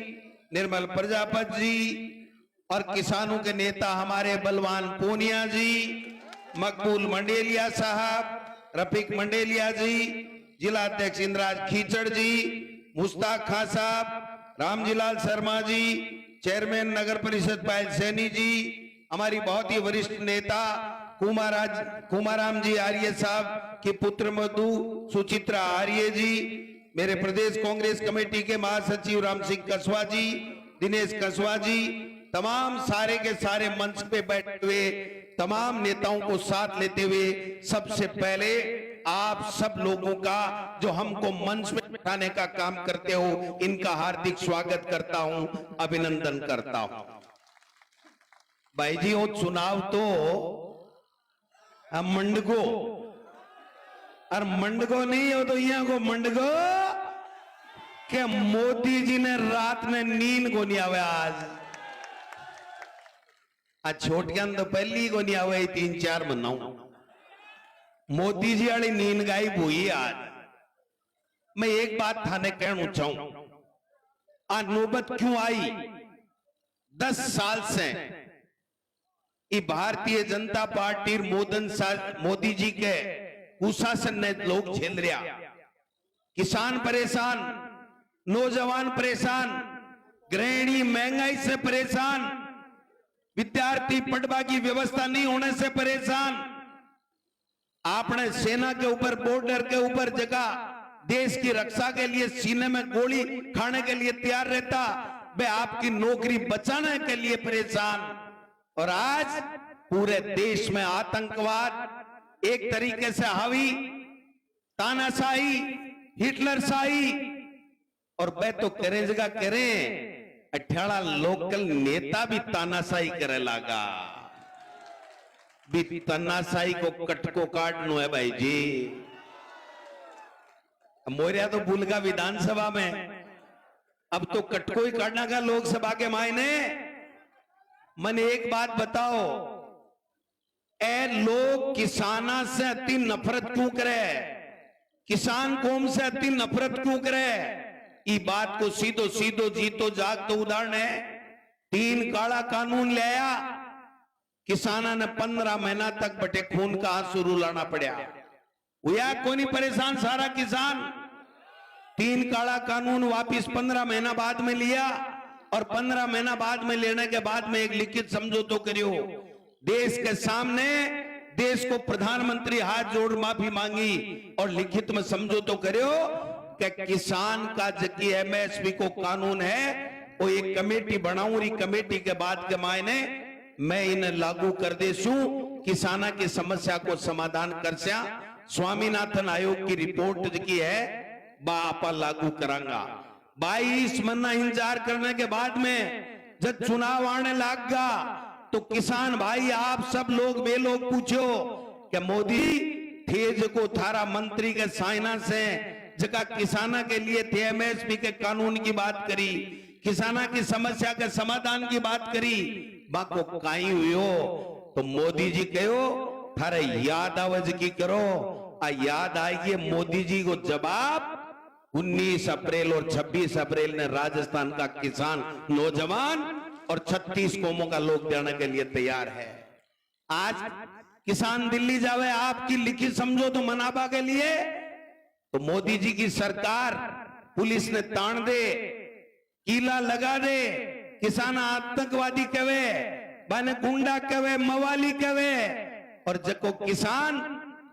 [SPEAKER 6] निर्मल प्रजापत जी और किसानों के नेता हमारे बलवान पूनिया जी, मकबूल मंडेलिया साहब, रफीक मंडेलिया जी, जिला अध्यक्ष इंद्राज खीचड़ जी, मुश्ताक खां साहब, रामजीलाल शर्मा जी, चेयरमैन नगर परिषद पायल सैनी जी, हमारी बहुत ही वरिष्ठ नेता कुमाराम जी आर्य साहब की पुत्र मधु सुचित्रा आर्य जी, मेरे प्रदेश कांग्रेस कमेटी के महासचिव राम सिंह कसवा जी, दिनेश कसवा जी, तमाम सारे के सारे मंच पे बैठे हुए तमाम नेताओं को साथ लेते हुए सबसे पहले आप सब लोगों का जो हमको मंच में बैठाने का काम करते हो, इनका हार्दिक स्वागत करता हूं, अभिनंदन करता हूं। भाई जी, वो चुनाव तो मंडगो और मंडगो नहीं हो तो यहाँ को मंडगो के मोदी जी ने रात में नींद को नहीं आवे। आज छोटियां तो पहली को नहीं आवे 3-4 महीनों, मोदी जी वाली नींद गायब हुई। आज मैं एक बात थाने कहना चाहूं, आज नौबत क्यों आई? 10 साल से ये भारतीय जनता पार्टी मोदी जी के कुशासन ने लोग झेल रहा। किसान परेशान, नौजवान परेशान, गृहिणी महंगाई से परेशान, विद्यार्थी पढ़वा की व्यवस्था नहीं होने से परेशान। आपने सेना के ऊपर, बॉर्डर के ऊपर जगह
[SPEAKER 8] देश की रक्षा के लिए सीने में गोली खाने के लिए तैयार रहता, वे आपकी नौकरी बचाने के लिए परेशान। और आज पूरे देश में आतंकवाद एक तरीके से हावी, तानाशाही, हिटलरशाही, और वे तो करे जगह करें 18 लोकल नेता भी तानाशाही करे लगा। भी तानाशाही को कटको काटनो है भाई जी। मोरिया तो भूल गया विधानसभा में, अब तो कटको ही काटना का लोकसभा के मायने। मन एक बात बताओ, ए लोग किसाना से अति नफरत क्यों करे, किसान कौम से अति नफरत क्यों करे? ई बात को सीधो सीधो जीतो जाग तो उदाहरण है। 3 काला कानून लाया, किसाना ने 15 महीना तक बटे खून का आंसू रुलाना पड़ा। हुआ कोनी परेशान सारा किसान। 3 काला कानून वापिस 15 महीना बाद में लिया, और 15 महीना बाद में लेने के बाद में एक लिखित समझौता करियो। देश के सामने देश को प्रधानमंत्री हाथ जोड़ माफी मांगी और लिखित में समझौता करियो कि किसान का जबकि एमएसपी को कानून है वो एक कमेटी बनाऊं, री कमेटी के बाद के मायने मैं इन्हें लागू कर देसू, किसाना की समस्या को समाधान कर स्या। स्वामीनाथन आयोग की रिपोर्ट की है बापा लागू करांगा। 22 महीना इंतजार करने के बाद में जब चुनाव आने लग गया तो किसान भाई आप सब लोग वे लोग पूछो कि मोदी थे को थारा मंत्री के साइना से जगह किसाना के लिए थे एमएसपी के कानून की बात करी, किसाना की समस्या के समाधान की बात करी, बाको काई हुयो तो मोदी जी कहो थारे याद आवाज की करो। आ याद आएगी मोदी जी को जवाब 19 अप्रैल और 26 अप्रैल ने राजस्थान का किसान नौजवान और 36 कौमों का लोग देने के लिए तैयार है। आज किसान दिल्ली जावे आपकी लिखित समझौता मनाबा के लिए तो मोदी जी की सरकार पुलिस ने तान दे, कीला लगा दे, किसान आतंकवादी कहे, बाने गुंडा कहे, मवाली कहे, और जको किसान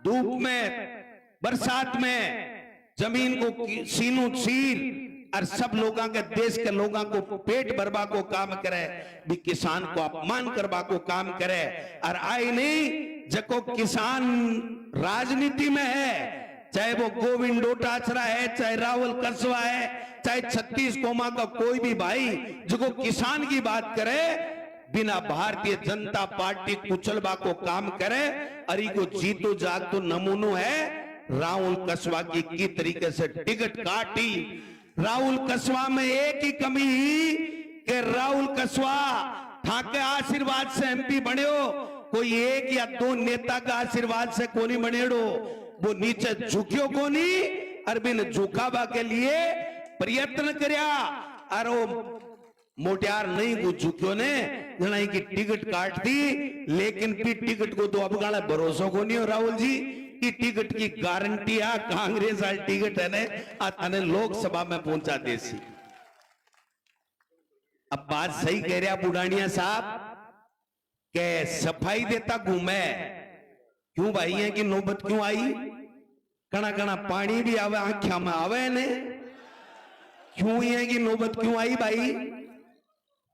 [SPEAKER 8] धूप में बरसात में जमीन को सीनू चीर और सब लोगों के देश के लोगों को पेट भरवा को काम करे, भी किसान को अपमान करवा को काम करे। और आई नहीं जको किसान राजनीति में है, चाहे वो गोविंद डोटासरा है, चाहे राहुल कसवा है, चाहे 36 कौमा का कोई भी भाई जो किसान की बात करे, बिना भारतीय जनता पार्टी कुचलबा को काम करे। अरी को जीतो जाग तो नमूनो है राहुल कसवा की तरीके से टिकट काटी। राहुल कसवा में एक ही कमी कि राहुल कसवा ठाके आशीर्वाद से एमपी बने हो, कोई एक या 2 नेता का आशीर्वाद से कोनी बनेड़ो, वो नीचे झुकियो कोनी और बिन झुकावा के लिए प्रयत्न करया और वो मोटियार नहीं वो झुकियो ने जनाई की टिकट काट दी। लेकिन फिर टिकट को तो अब गाला भरोसा को नहीं हो राहुल जी की टिकट की गारंटी है कांग्रेस वाली टिकट है ने अने लोकसभा में पहुंचा देसी। अब बात सही कह रहा बुढ़ानिया साहब के सफाई देता घूमे क्यों भाई है कि नौबत क्यों आई, कणा कणा पानी भी आवे आंखिया में आवे ने, क्यों है कि नौबत क्यों आई भाई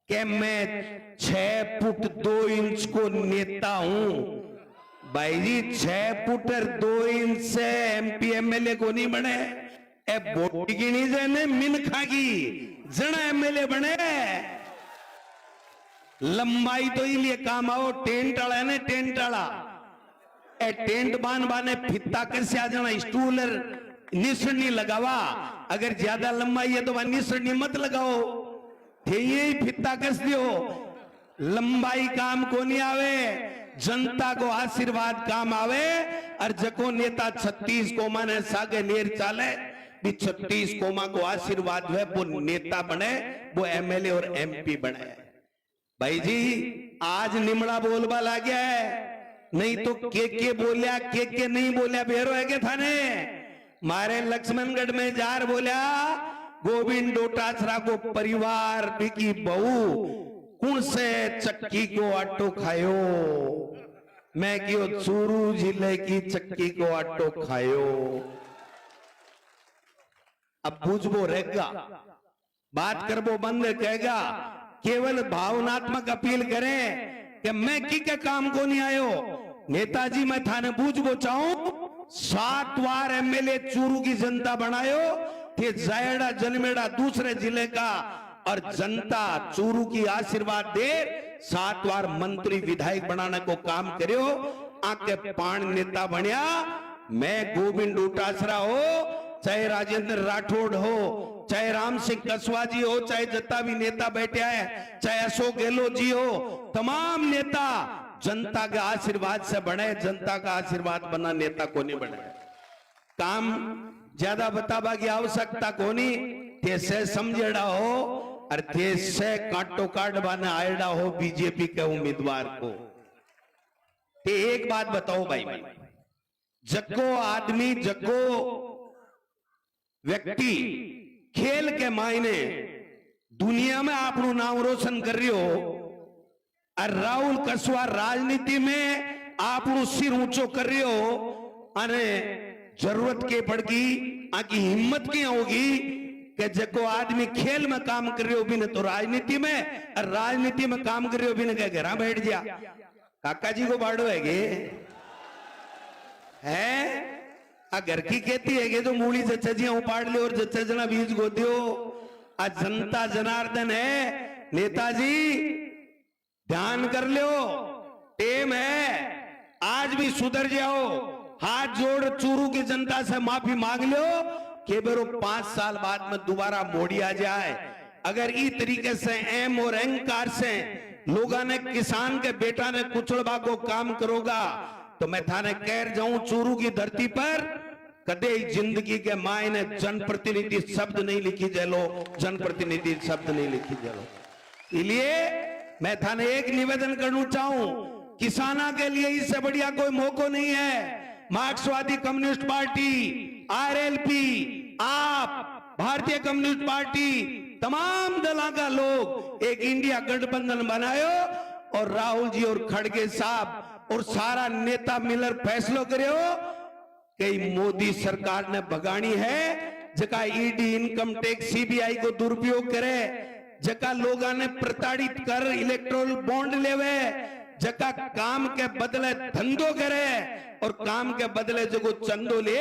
[SPEAKER 8] कि मैं 6 फुट 2 इंच को नेता हूं। भाई जी 6 फुट और 2 इंच से एमपी एमएलए को नहीं बने, ए वोट की नहीं जाने मिनखा की जना एमएलए बने। लंबाई तो इसलिए काम आओ टेंट वाला है ना, टेंट वाला ए टेंट बान बाने फित्ता कैसे आ जाना, स्टूल निसरनी लगावा, अगर ज्यादा लंबाई है तो वह निसरनी मत लगाओ, ये फित्ता कस दियो। लंबाई काम को नहीं आवे, जनता को आशीर्वाद काम आवे। और जको नेता 36 कोमा ने सागे लेर चाले भी 36 कोमा को आशीर्वाद है, वो नेता बने, वो एमएलए और एमपी बने। भाई जी आज निमड़ा बोलबा ला गया है, नहीं तो के बोलिया के नहीं बोलिया बेरो है के थाने मारे लक्ष्मणगढ़ में जार बोलिया गोविंद डोटासरा को परिवार की बहू कौन से चक्की को आटो खायो, मैं क्यों चूरू जिले की चक्की को आटो खायो। अब बूझबो रहेगा, बात करबो बंद कहेगा, केवल भावनात्मक अपील करें कि मैं की के काम को नहीं आयो। नेताजी मैं थाने बूझबो चाहूं, 7 बार एमएलए चूरू की जनता बनायो थे, जायड़ा जन्मेड़ा दूसरे जिले का, और जनता चूरू की आशीर्वाद दे 7 बार मंत्री विधायक बनाने को काम करियो। आके 5 नेता बनया। मैं गोविंद डोटासरा हो, चाहे राजेंद्र राठौड़ हो, चाहे राम सिंह कसवा जी हो, चाहे जितना भी नेता बैठे है, चाहे अशोक गहलोत जी हो, तमाम नेता जनता के आशीर्वाद से बने। जनता का आशीर्वाद बना नेता को नहीं बने। काम ज्यादा बताबा की आवश्यकता को नहीं, ते से समझेड़ा हो और ते से काटो काट बने आएड़ा हो बीजेपी के उम्मीदवार को। ते एक बात बताओ भाई, जग्गो आदमी, जग्गो व्यक्ति खेल के मायने दुनिया में आपनु नाम रोशन कर रही हो, और राहुल कसवा राजनीति में आपनु सिर ऊंचो कर रही हो। अरे जरूरत के पड़गी, आकी हिम्मत की होगी कि जको आदमी खेल में काम कर रहे हो भी न तो राजनीति में, और राजनीति में काम कर रहे हो भी न कह घर बैठ जा। काका जी को बाड़ो है घर की खेती है तो मूली जच्चा उपाड़ ले और जच्चा जना बीज गो दियो। आज जनता जनार्दन है, नेताजी ध्यान कर लो, टेम है, आज भी सुधर जाओ। हाथ जोड़ चूरू की जनता से माफी मांग लो कि बेरो 5 साल बाद में दोबारा मोड़ी आ जाए। अगर इस तरीके से एम और अहंकार से लोगों ने किसान के बेटा ने कुचलबा को काम करोगा तो मैं थाने कह जाऊं, चूरू की धरती पर कदे जिंदगी के मायने जनप्रतिनिधि शब्द नहीं लिखी जलो, जनप्रतिनिधि शब्द नहीं लिखी जलो। इसलिए मैं थाने एक निवेदन करना चाहूं, किसाना के लिए इससे बढ़िया कोई मौका नहीं है। मार्क्सवादी कम्युनिस्ट पार्टी, आरएलपी, आप, भारतीय कम्युनिस्ट पार्टी, तमाम दलों का लोग एक इंडिया गठबंधन बनायो और राहुल जी और खड़गे साहब और सारा नेता मिलकर फैसलो करो कि मोदी सरकार ने भगानी है, जका ईडी, इनकम टैक्स, सीबीआई को दुरुपयोग करे, जका लोगों ने प्रताड़ित कर इलेक्ट्रोल बॉन्ड लेवे, जका काम के बदले धंधो करे और काम के बदले जो चंदो ले,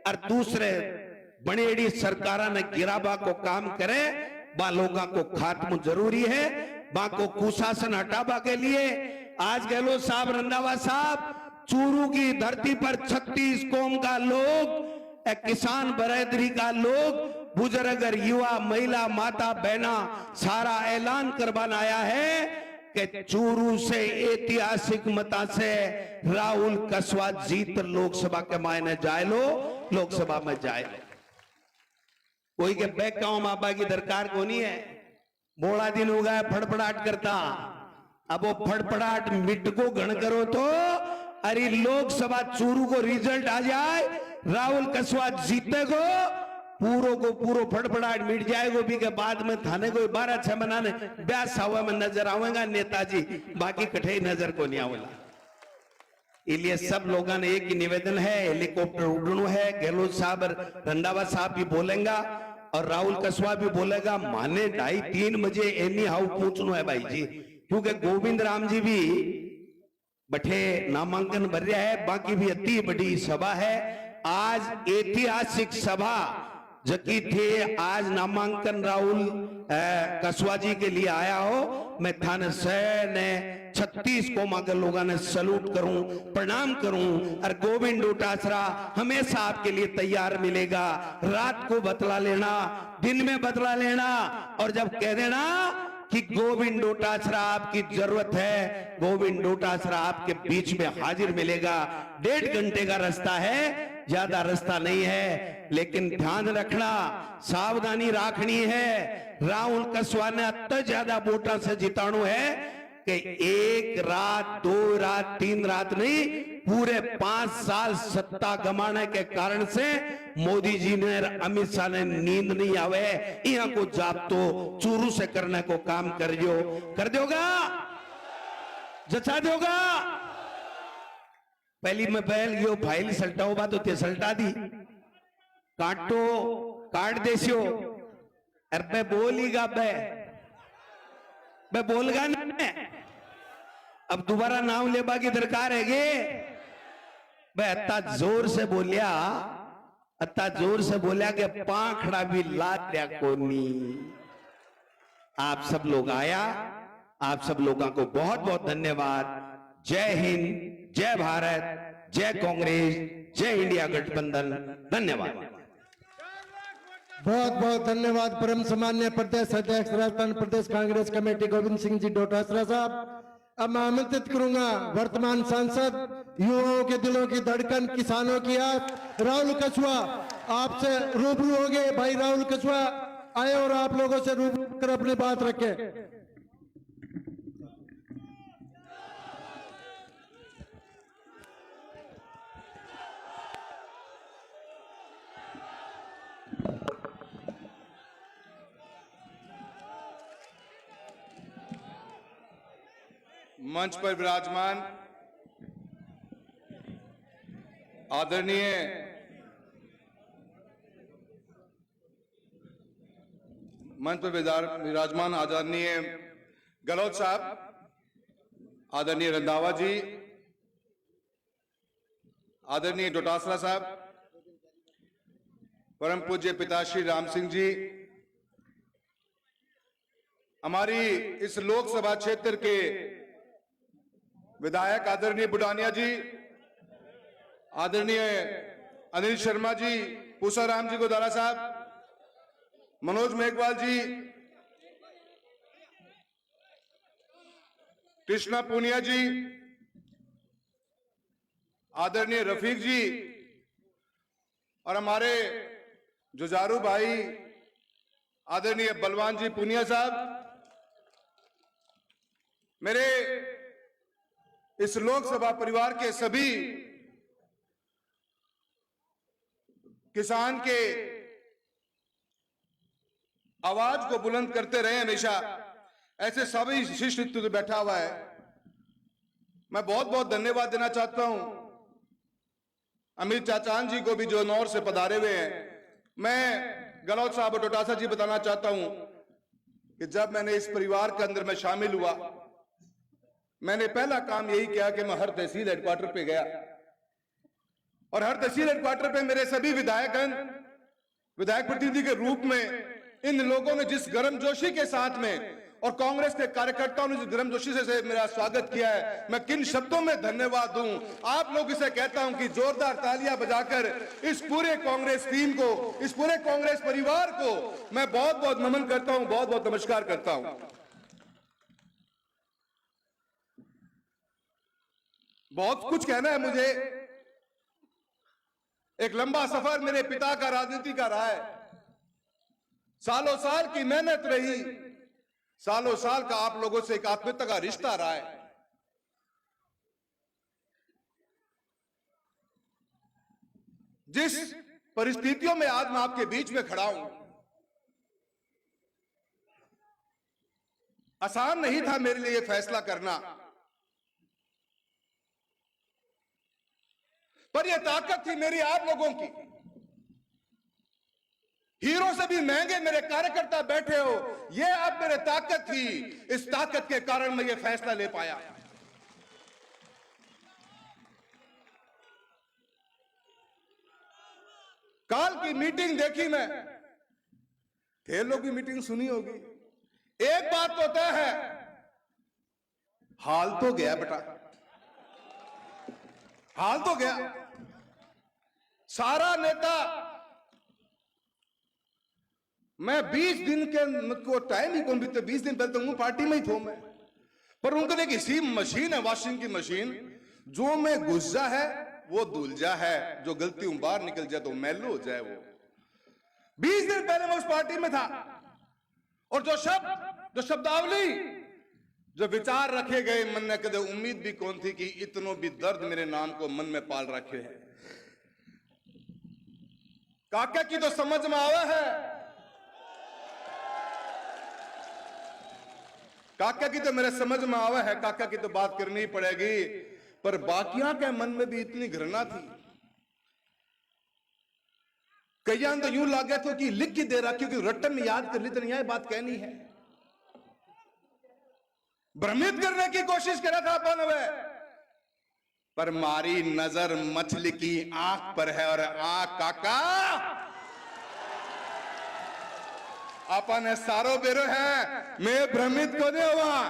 [SPEAKER 8] और दूसरे बड़ेड़ी सरकारा ने गिराबा को काम करे, बा लोगों को खात्मा जरूरी है। बा को कुशासन हटाबा के लिए आज गहलोत साहब, रंधावा साहब, चूरू की धरती पर 36 कौम का लोग, किसान बरादरी का लोग, बुजुर्ग, युवा, महिला, माता, बहना सारा ऐलान करवाना आया है कि चूरू से ऐतिहासिक मता से राहुल कसवा जीत लोकसभा के मायने जाए लो, लोकसभा में जाए लो। कोई के बैक गांव मापा की दरकार को नहीं है। बोला दिन हो गया फड़फड़ाहट करता, अब वो फड़फड़ाहट मिट को गण करो तो अरे लोकसभा चूरू को रिजल्ट आ जाए, राहुल कसवा जीते को पूरो फड़फड़ाहट मिट जाएगा भी के बाद में थाने को 12-6 बनाने ब्यास हवा में नजर आवेगा नेताजी, बाकी कठे नजर को नहीं आवेगा। इसलिए सब लोगों ने एक ही निवेदन है, हेलीकॉप्टर उड़नू है, गहलोत साहब, रंधावा साहब भी बोलेगा और राहुल कसवा भी बोलेगा। माने 2:30-3 बजे एनी हाउ पूछना है भाई जी, क्योंकि गोविंद राम जी भी बठे नामांकन भर रहा है, बाकी भी अति बड़ी सभा है। आज ऐतिहासिक सभा जकी थे, आज नामांकन राहुल कसवा जी के लिए आया हो, मैं थाने से ने 36 कौमा के लोगों ने सलूट करूं, प्रणाम करूं, और गोविंद डोटासरा हमेशा आपके लिए तैयार मिलेगा। रात को बतला लेना, दिन में बतला लेना, और जब कह देना कि गोविंद डोटासरा आपकी जरूरत है, गोविंद डोटासरा आपके बीच में हाजिर मिलेगा। 1.5 घंटे का रास्ता है, ज्यादा रास्ता नहीं है, लेकिन ध्यान रखना, सावधानी रखनी है। राहुल कसवा ने अत्य ज्यादा वोटा से जिताणु है कि 1 रात, 2 रात, 3 रात नहीं, पूरे 5 साल सत्ता गमाने के कारण से मोदी जी ने, अमित शाह ने नींद नहीं आवे, यहाँ को जाप तो चूरू से करने को काम कर दोगा, जचा दोगा। पहली में पहल यो फाइल सल्टाओ बा तो ते सल्टा दी, काटो काट देसियो। अरे मैं बोलीगा मैं बोलगा ना, अब दोबारा नाम लेबा की दरकार है गे। मैं अत्ता जोर से बोलिया कि पाखड़ा भी लाद दिया कोनी। आप सब लोग आया, आप सब लोगों को बहुत बहुत धन्यवाद। जय हिंद, जय भारत, जय कांग्रेस, जय इंडिया गठबंधन। धन्यवाद।
[SPEAKER 2] बहुत बहुत धन्यवाद परम सम्मान्य प्रदेश अध्यक्ष राजस्थान प्रदेश कांग्रेस कमेटी गोविंद सिंह जी डोटासरा साहब। अब मैं आमंत्रित करूंगा वर्तमान सांसद, युवाओं के दिलों की धड़कन, किसानों की आस, राहुल कछुआ आपसे रूबरू हो गए। भाई राहुल कछुआ आए और आप लोगों से रूबरू कर अपनी बात रखे।
[SPEAKER 7] मंच पर विराजमान आदरणीय विराजमान आदरणीय गहलोत साहब, आदरणीय रंधावा जी, आदरणीय डोटासरा साहब, परम पूज्य पिताश्री राम सिंह जी, हमारी इस लोकसभा क्षेत्र के विधायक आदरणीय बुडानिया जी, आदरणीय अनिल शर्मा जी, पूसाराम जी गोदारा साहब, मनोज मेघवाल जी, कृष्णा पूनिया जी, आदरणीय रफीक जी और हमारे जुझारू भाई आदरणीय बलवान जी पूनिया साहब। मेरे इस लोकसभा परिवार के सभी किसान के आवाज को बुलंद करते रहे हमेशा, ऐसे सभी शिष्ट बैठा हुआ है। मैं बहुत बहुत धन्यवाद देना चाहता हूं अमित चाचान जी को भी जो नौर से पधारे हुए हैं। मैं गहलोत साहब और डोटासरा जी बताना चाहता हूं कि जब मैंने इस परिवार के अंदर में शामिल हुआ, मैंने पहला काम यही किया कि मैं हर तहसील हेडक्वार्टर पे गया और हर तहसील हेडक्वार्टर पे मेरे सभी विधायकगण, विधायक प्रतिनिधि के रूप में इन लोगों ने जिस गर्मजोशी के साथ में और कांग्रेस के कार्यकर्ताओं ने जिस गर्मजोशी से मेरा स्वागत किया है, मैं किन शब्दों में धन्यवाद दूं। आप लोग इसे कहता हूं कि जोरदार तालियां बजाकर इस पूरे कांग्रेस टीम को, इस पूरे कांग्रेस परिवार को मैं बहुत बहुत नमन करता हूं, बहुत बहुत नमस्कार करता हूं। बहुत कुछ कहना है मुझे। एक लंबा सफर मेरे पिता का राजनीति का रहा है, सालों साल की मेहनत रही, सालों साल का आप लोगों से एक आत्मीयता का रिश्ता रहा है। जिस परिस्थितियों में आज मैं आपके बीच में खड़ा हूं, आसान नहीं था मेरे लिए फैसला करना, पर यह ताकत थी मेरी आप लोगों की। हीरो से भी महंगे मेरे कार्यकर्ता बैठे हो, यह अब मेरे ताकत थी। इस ताकत के कारण मैं यह फैसला ले पाया। काल की मीटिंग देखी मैं, खेलों की मीटिंग सुनी होगी। एक बात तो तय है, हाल तो गया बेटा, हाल तो गया। सारा नेता, मैं 20 दिन के को टाइम ही कौन बीते, 20 दिन पहले तो पार्टी में ही थो मैं, पर उनके लिए किसी मशीन है, वॉशिंग की मशीन, जो में घुस जा है वो धुल जा है, जो गलती बाहर निकल जाए तो मैलो हो जाए। वो 20 दिन पहले मैं उस पार्टी में था और जो शब्दावली, जो विचार रखे गए मन में, कदे उम्मीद भी कौन थी कि इतनो भी दर्द मेरे नाम को मन में पाल रखे है। काका की तो समझ में आवा है, काका की तो मेरे समझ में आवा है, काका की तो बात करनी पड़ेगी, पर बाकियां के मन में भी इतनी घृणा थी।
[SPEAKER 9] कई तो यूं लागे तो कि लिख के दे रहा, क्योंकि रट्टन में याद कर ली तो नहीं बात कहनी है। भ्रमित करने की कोशिश करा था अपन वे, पर मारी नजर मछली की आंख पर है, और आंख काका अपन सारो बेरो है। मैं भ्रमित को नहीं हुआ,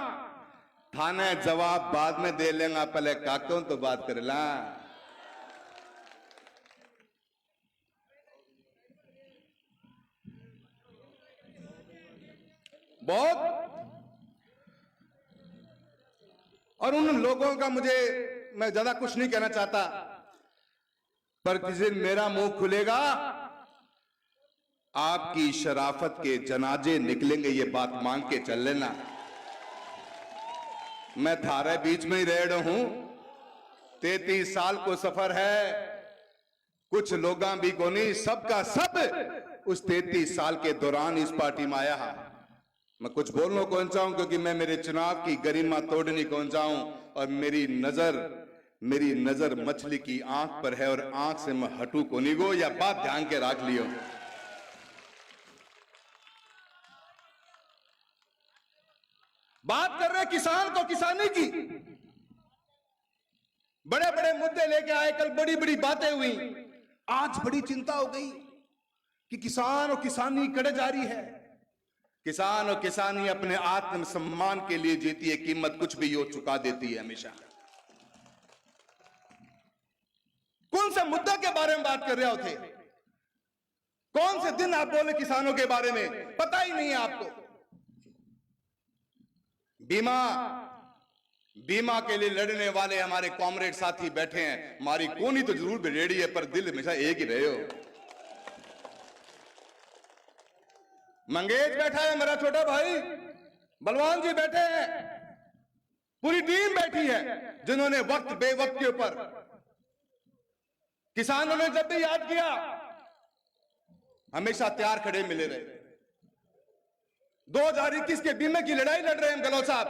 [SPEAKER 9] थाने जवाब बाद में दे लेगा, पहले काकों तो बात कर ला। बहुत और उन लोगों का मैं ज्यादा कुछ नहीं कहना चाहता, पर किसी दिन मेरा मुंह खुलेगा आपकी शराफत के जनाजे निकलेंगे, ये बात मान के चल लेना। मैं थारे बीच में ही रह रहा हूं, 33 साल को सफर है, कुछ लोग भी को नहीं, सबका सब उस 33 साल के दौरान इस पार्टी में आया है। मैं कुछ बोलना कौन चाहूं, क्योंकि मैं मेरे चुनाव की गरिमा तोड़नी कौन चाहूं, और मेरी नजर मछली की आंख पर है, और आंख से मैं हटू को नहीं गो, या बात ध्यान के रख लियो। बात कर रहे किसान को, किसानी की बड़े बड़े मुद्दे लेके आए, कल बड़ी बड़ी बातें हुई, आज बड़ी चिंता हो गई कि किसान और किसानी कड़े जा रही है। किसान और किसानी अपने आत्म सम्मान के लिए जीती है, कीमत कुछ भी यो चुका देती है हमेशा। कौन सा मुद्दा के बारे में बात कर रहे होते, कौन से दिन आप बोले किसानों के बारे में, पता ही नहीं है आपको। बीमा के लिए लड़ने वाले हमारे कॉमरेड साथी बैठे हैं, हमारी कोनी तो जरूर रेडी है, पर दिल हमेशा एक ही रहे हो। मंगेश बैठा है, मेरा छोटा भाई बलवान जी बैठे हैं, पूरी टीम बैठी है, जिन्होंने वक्त बेवक्त के ऊपर किसानों ने जब भी याद किया हमेशा तैयार खड़े मिले रहे। 2021 के बीमे की लड़ाई लड़ रहे हैं गहलोत साहब,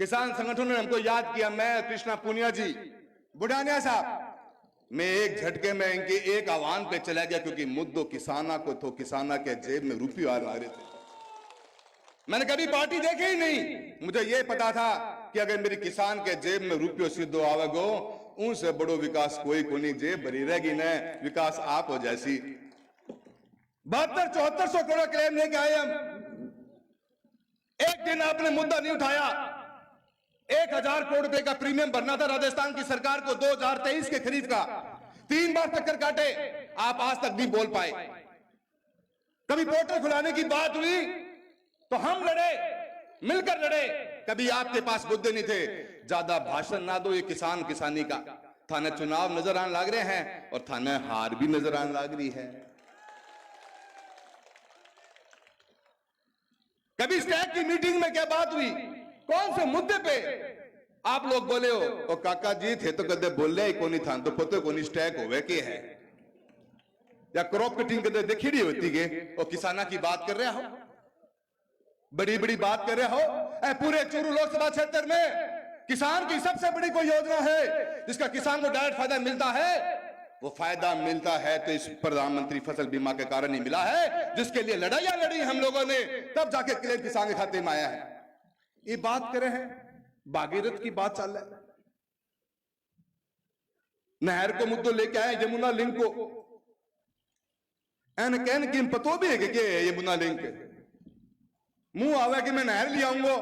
[SPEAKER 9] किसान संगठनों ने हमको याद किया, मैं कृष्णा पूनिया जी, बुढ़ानिया साहब, मैं एक झटके में इनके एक आह्वान पे चला गया, क्योंकि मुद्दों किसाना को तो किसाना के जेब में रुपये आ रहे थे। मैंने कभी पार्टी देखी ही नहीं, मुझे यह पता था कि अगर मेरी किसान के जेब में रुपये सीधो आवेगो, उनसे बड़ो विकास कोई को नहीं, जेब भरी रहेगी न, विकास आप हो जैसी। 7200-7400 करोड़ क्लेम लेके आए हम, एक दिन आपने मुद्दा नहीं उठाया। 1000 करोड़ रुपए का प्रीमियम भरना था राजस्थान की सरकार को 2023 के खरीद का, 3 बार चक्कर काटे, आप आज तक नहीं बोल पाए। कभी पोर्टल खुलाने की बात हुई तो हम लड़े, मिलकर लड़े, कभी आपके पास मुद्दे नहीं थे। ज्यादा भाषण ना दो, ये किसान किसानी का थाने चुनाव नजर आने लग रहे हैं, और थाने हार भी नजर आने लग रही है। कभी स्टैक की मीटिंग में क्या बात हुई, कौन से मुद्दे पे आप लोग बोले हो, ओ काका जी थे तो कदे बोले ही कोनी था, तो पते कोनी स्टैक होवे के है, या क्रॉप कटिंग कदे देखी नहीं होती के, और किसाना की बात कर रहे हो, बड़ी बड़ी बात कर रहे हो। पूरे चूरू लोकसभा क्षेत्र में किसान की सबसे बड़ी कोई योजना है जिसका किसान को डायरेक्ट फायदा मिलता है, वो फायदा मिलता है तो इस प्रधानमंत्री फसल बीमा के कारण ही मिला है, जिसके लिए लड़ाइयां लड़ी हम लोगों ने, तब जाके क्लेम किसान के खाते में आया है। ये बात कर रहे हैं, भागीरथ की बात चल रहा है, नहर को मुद्दों लेके आए, यमुना लिंक को, एन कहन की पतो भी है कि यमुना लिंक मुंह आवे कि मैं नहर ले आऊंगा।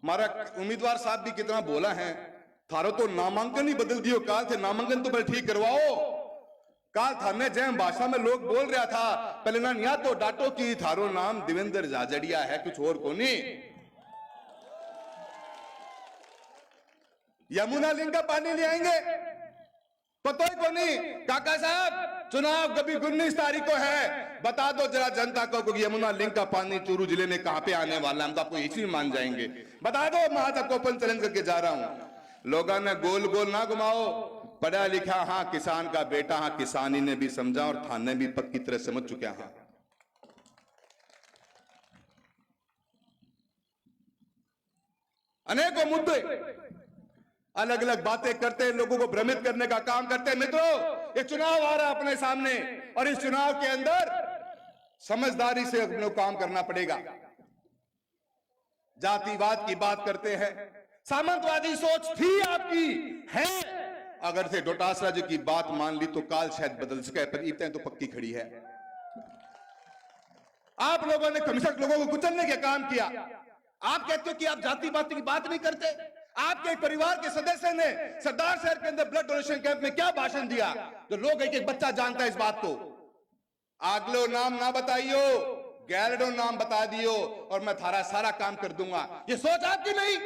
[SPEAKER 9] हमारा उम्मीदवार साहब भी कितना बोला है, थारो तो नामांकन ही बदल दियो, काल थे नामांकन तो पहले ठीक करवाओ। काल थाने जैम भाषा में लोग बोल रहा था, पहले ना या तो डाटो की थारो नाम देवेंद्र जाजड़िया है, कुछ और को नहीं। यमुना लिंक का पानी ले आएंगे, पता ही को नहीं। काका साहब चुनाव कभी 19 तारीख को है, बता दो जरा जनता को कि यमुना लिंक का पानी चूरू जिले में कहां पे आने वाला है, हम तो आपको इसी मान जाएंगे, बता दो। मैं आज आपको ओपन चैलेंज करके जा रहा हूं, लोगों ने गोल गोल ना घुमाओ, पढ़ा लिखा हाँ किसान का बेटा, हाँ किसानी ने भी समझा और थाने भी पक्की तरह समझ चुके हैं। अनेकों मुद्दे अलग अलग बातें करते, लोगों को भ्रमित करने का काम करते। मित्रों ये चुनाव आ रहा है अपने सामने, और इस चुनाव के अंदर समझदारी से अपने को काम करना पड़ेगा। जातिवाद की बात करते हैं, सामंतवादी सोच थी आपकी, है। अगर थे डोटासरा जी की बात मान ली तो काल शायद बदल सके, पर ईंटें तो पक्की खड़ी है। आप लोगों ने कमिश्नर लोगों को कुचलने का काम किया। आप कहते हो कि आप जातिवाद की बात नहीं करते। आपके एक परिवार के सदस्य ने सरदार शहर के अंदर ब्लड डोनेशन कैंप में क्या भाषण दिया, तो लोग एक एक बच्चा जानता है इस बात को। आगलो नाम ना बताइयो, गैरडो नाम बता दियो और मैं थारा सारा काम कर दूंगा। ये सोच आपकी नहीं।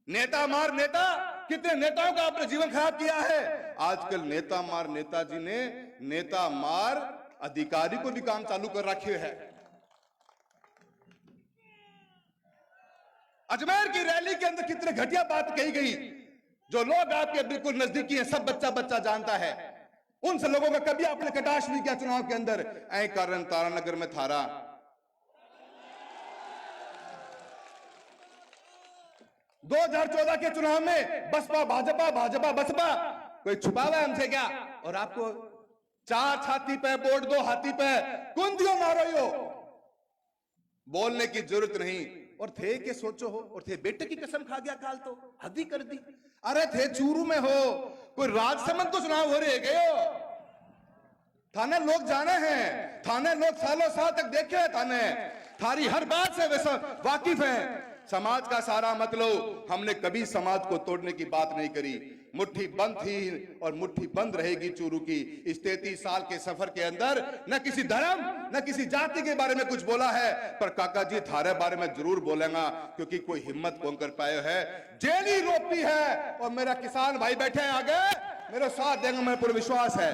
[SPEAKER 9] नेता मार नेता, कितने नेताओं का आपने जीवन खराब किया है। आजकल नेता मार नेताजी ने नेता मार अधिकारी को भी काम चालू कर रखे है। अजमेर की रैली के अंदर कितने घटिया बात कही गई, जो लोग आपके बिल्कुल नजदीकी हैं, सब बच्चा बच्चा जानता है। उन से लोगों का कभी आपने कटाक्ष नहीं किया चुनाव के अंदर। ऐ कारण तारानगर में थारा 2014 के चुनाव में बसपा भाजपा भाजपा बसपा, कोई छुपा हुआ है हमसे क्या? और आपको 4 छाती पे वोट 2 हाथी पे कुंदियों मारो हो, बोलने की जरूरत नहीं। और थे के सोचो हो, और थे बेटे की कसम खा गया काल तो हद ही कर दी। अरे थे चूरू में हो, कोई राजसमंद को चुनाव हो रहे गए हो। थाने लोग जाने हैं, थाने लोग सालों साल तक देखे हैं, थाने थारी हर बात से वैसा वाकिफ है। समाज का सारा मतलब, हमने कभी समाज को तोड़ने की बात नहीं करी। मुट्ठी बंद थी और मुट्ठी बंद रहेगी चूरू की। इस 33 साल के सफर के अंदर न किसी धर्म न किसी जाति के बारे में कुछ बोला है, पर काका जी थारे बारे में जरूर बोलेगा, क्योंकि कोई हिम्मत कौन कर पाए है। जेली रोपी है और मेरा किसान भाई बैठे हैं आगे, मेरा साथ देंगे, मेरे पूरा विश्वास है।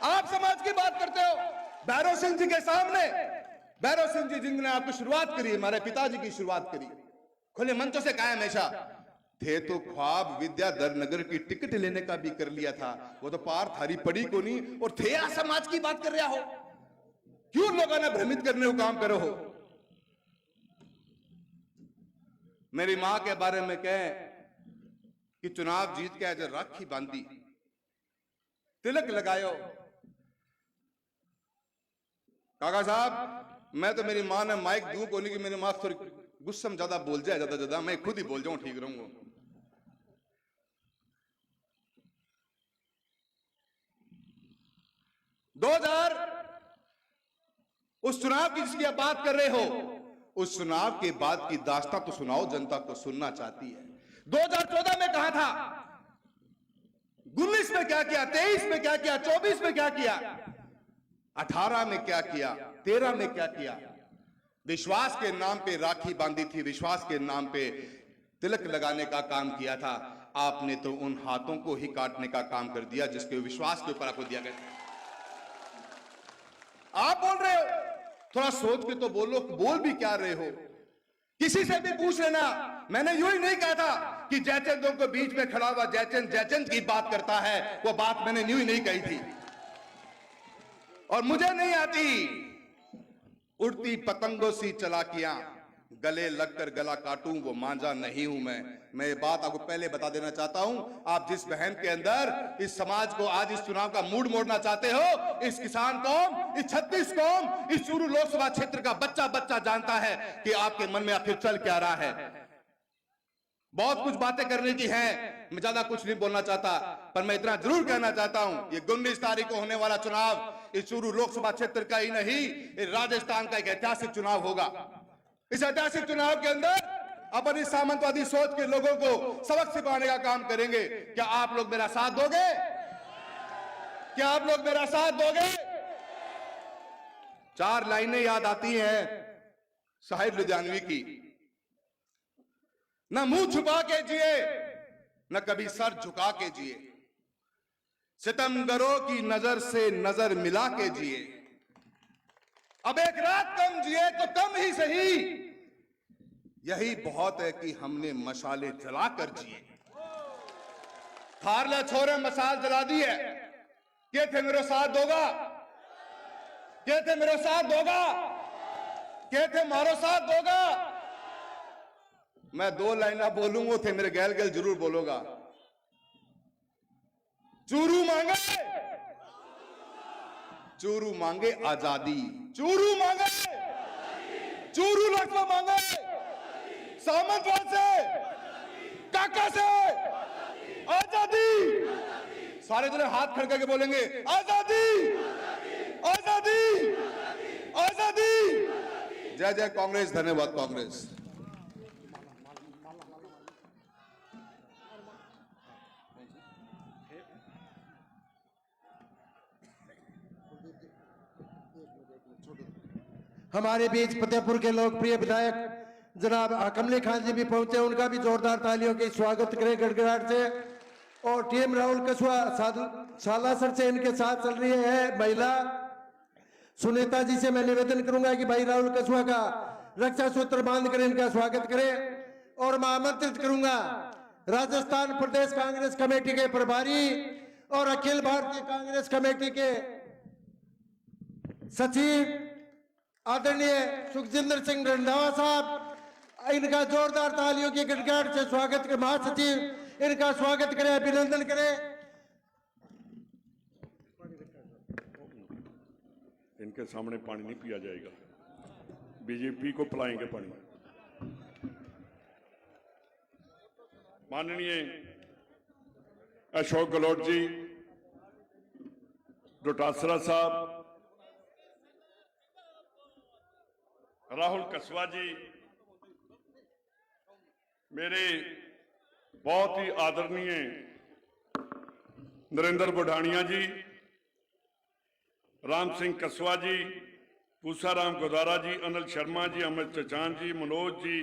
[SPEAKER 9] आप समाज की बात करते हो, भैरव सिंह जी के सामने, भैरव सिंह जी जिन्होंने आपकी शुरुआत करी, हमारे पिताजी की शुरुआत करी, खुले मंचों से कहा हमेशा थे तो ख्वाब विद्याधर नगर की टिकट लेने का भी कर लिया था, वो तो पार थारी पड़ी को नहीं, और थे या समाज की बात कर रहा हो। क्यों लोगों ने भ्रमित करने को काम करो हो। मेरी मां के बारे में कहे कि चुनाव जीत के आज राखी बांधी, तिलक लगायो। काका साहब, मैं तो मेरी मां ने माइक दूं को नहीं कि मेरी मां थोड़ी गुस्सा में ज्यादा बोल जाए, ज्यादा मैं खुद ही बोल जाऊं, ठीक रहूंगा। 2000 उस चुनाव की जिसकी आप बात कर रहे हो, उस चुनाव के बाद की दास्तां तो सुनाओ, जनता को सुनना चाहती है। 2014 में कहा था, 19 में क्या किया, 23 में क्या किया, 24 में क्या किया, 18 में क्या किया, 13 में क्या किया। विश्वास के नाम पे राखी बांधी थी, विश्वास के नाम पे तिलक लगाने का काम किया था। आपने तो उन हाथों को ही काटने का काम कर दिया जिसके विश्वास के ऊपर आपको दिया गया। आप बोल रहे हो, थोड़ा सोच के तो बोलो, बोल भी क्या रहे हो। किसी से भी पूछ लेना, मैंने यूं ही नहीं कहा था कि जयचंदों को बीच में खड़ा हुआ जयचंद जयचंद की बात करता है, वो बात मैंने यूं ही नहीं कही थी। और मुझे नहीं आती उड़ती पतंगों सी चलाकियां, गले लगकर गला काटूं वो मांझा नहीं हूं मैं ये बात आपको पहले बता देना चाहता हूं। आप जिस बहन के अंदर इस समाज को आज इस चुनाव का मूड मोड़ना चाहते हो, इस किसान कौम, इस 36 कौम, इस चूरू लोकसभा क्षेत्र का बच्चा बच्चा जानता है कि आपके मन में आखिर चल क्या रहा है। बहुत कुछ बातें करने की हैं, मैं ज्यादा कुछ नहीं बोलना चाहता, पर मैं इतना जरूर कहना चाहता हूं, ये 19 तारीख को होने वाला चुनाव इस चूरू लोकसभा क्षेत्र का ही नहीं, इस राजस्थान का एक ऐतिहासिक चुनाव होगा। इस ऐतिहासिक चुनाव के अंदर अपन इस सामंतवादी सोच के लोगों को सबक सिखाने का काम करेंगे। क्या आप लोग मेरा साथ दोगे? क्या आप लोग मेरा साथ दोगे? 4 लाइनें याद आती हैं साहिब लुधियानवी की, न मुंह छुपा के जिए न कभी सर झुका के जिए, सितमगरों की नजर से नजर मिला के जिए। अब एक रात कम जिए तो कम ही सही, यही बहुत है कि हमने मशाले जलाकर जिए। थारला छोरे मसाल जला दी है, के थे मेरे साथ दोगा, के थे मेरे साथ दोगा, के थे मारो साथ दोगा। मैं 2 लाइना बोलूंगा, थे मेरे गैल गैल जरूर बोलोगा। चूरू मांगे, चूरू मांगे आजादी, चूरू मांगे, चूरू लक्ष्मण मांगे, सामंतवाद से, काका से आजादी। सारे जने हाथ खड़े करके बोलेंगे आजादी, आजादी, आजादी। जय जय कांग्रेस, धन्यवाद कांग्रेस।
[SPEAKER 2] हमारे बीच फतेहपुर के लोकप्रिय विधायक जनाब कमली खान जी भी पहुंचे, उनका भी जोरदार तालियों के स्वागत करें गड़गड़ाहट से। और टीएम राहुल कछुआ सालासर से इनके साथ चल रही है महिला सुनीता जी से मैं निवेदन करूंगा कि भाई राहुल कछुआ का रक्षा सूत्र बांध कर इनका स्वागत करें। और मैं आमंत्रित करूंगा राजस्थान प्रदेश कांग्रेस कमेटी के प्रभारी और अखिल भारतीय कांग्रेस कमेटी के सचिव आदरणीय सुखजिंदर सिंह रंधावा साहब, इनका जोरदार तालियों की गड़गड़ाहट से स्वागत करें। महासचिव इनका स्वागत करें, अभिनंदन करें।
[SPEAKER 7] इनके सामने पानी नहीं पिया जाएगा, बीजेपी को पिलाएंगे पानी। माननीय अशोक गहलोत जी, डोटासरा साहब, राहुल कछुआ जी, मेरे बहुत ही आदरणीय नरेंद्र बुढ़ानिया जी, राम सिंह कछुआ जी, पूसाराम गोदारा जी, अनिल शर्मा जी, अमित चचान जी, मनोज जी,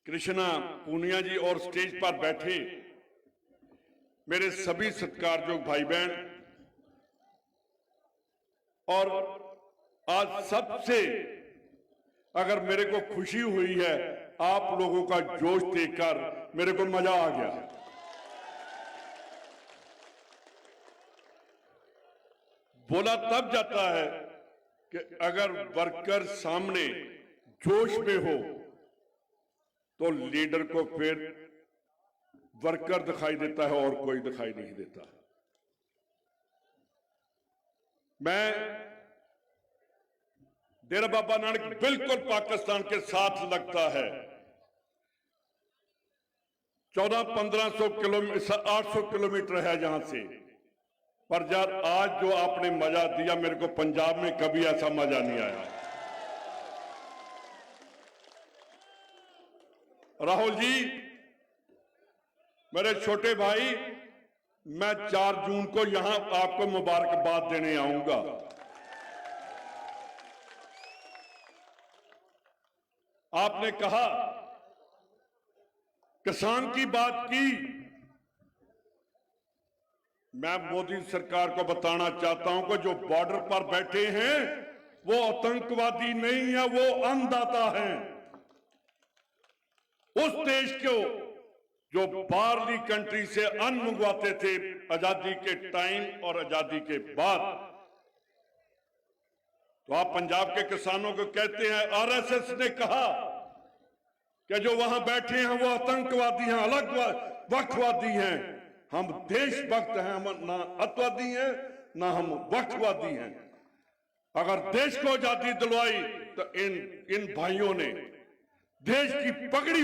[SPEAKER 7] कृष्णा पूनिया जी और स्टेज पर बैठे मेरे सभी सत्कारयोग भाई बहन। और आज सबसे अगर मेरे को खुशी हुई है, आप लोगों का जोश देखकर मेरे को मजा आ गया। बोला तब जाता है कि अगर वर्कर सामने जोश में हो तो लीडर को फिर वर्कर दिखाई देता है और कोई दिखाई नहीं देता। मैं डेरा बाबा नानक बिल्कुल पाकिस्तान के साथ लगता है। 1400-1500 किलोमीटर 800 किलोमीटर है यहां से, पर यार आज जो आपने मजा दिया मेरे को, पंजाब में कभी ऐसा मजा नहीं आया। राहुल जी मेरे छोटे भाई, मैं 4 जून को यहां आपको मुबारकबाद देने आऊंगा। आपने कहा, किसान की बात की, मैं मोदी सरकार को बताना चाहता हूं कि जो बॉर्डर पर बैठे हैं वो आतंकवादी नहीं है, वो अन्नदाता हैं। उस देश को जो बाहरली कंट्री से अन्न मंगवाते थे आजादी के टाइम और आजादी के बाद, तो आप पंजाब के किसानों को कहते हैं आरएसएस ने कहा कि जो वहां बैठे हैं वो आतंकवादी हैं, अलग वक्तवादी हैं। हम देशभक्त हैं, हम ना अतवादी हैं ना हम वक्तवादी हैं। अगर देश को आजादी दिलवाई तो इन भाइयों ने, देश की पगड़ी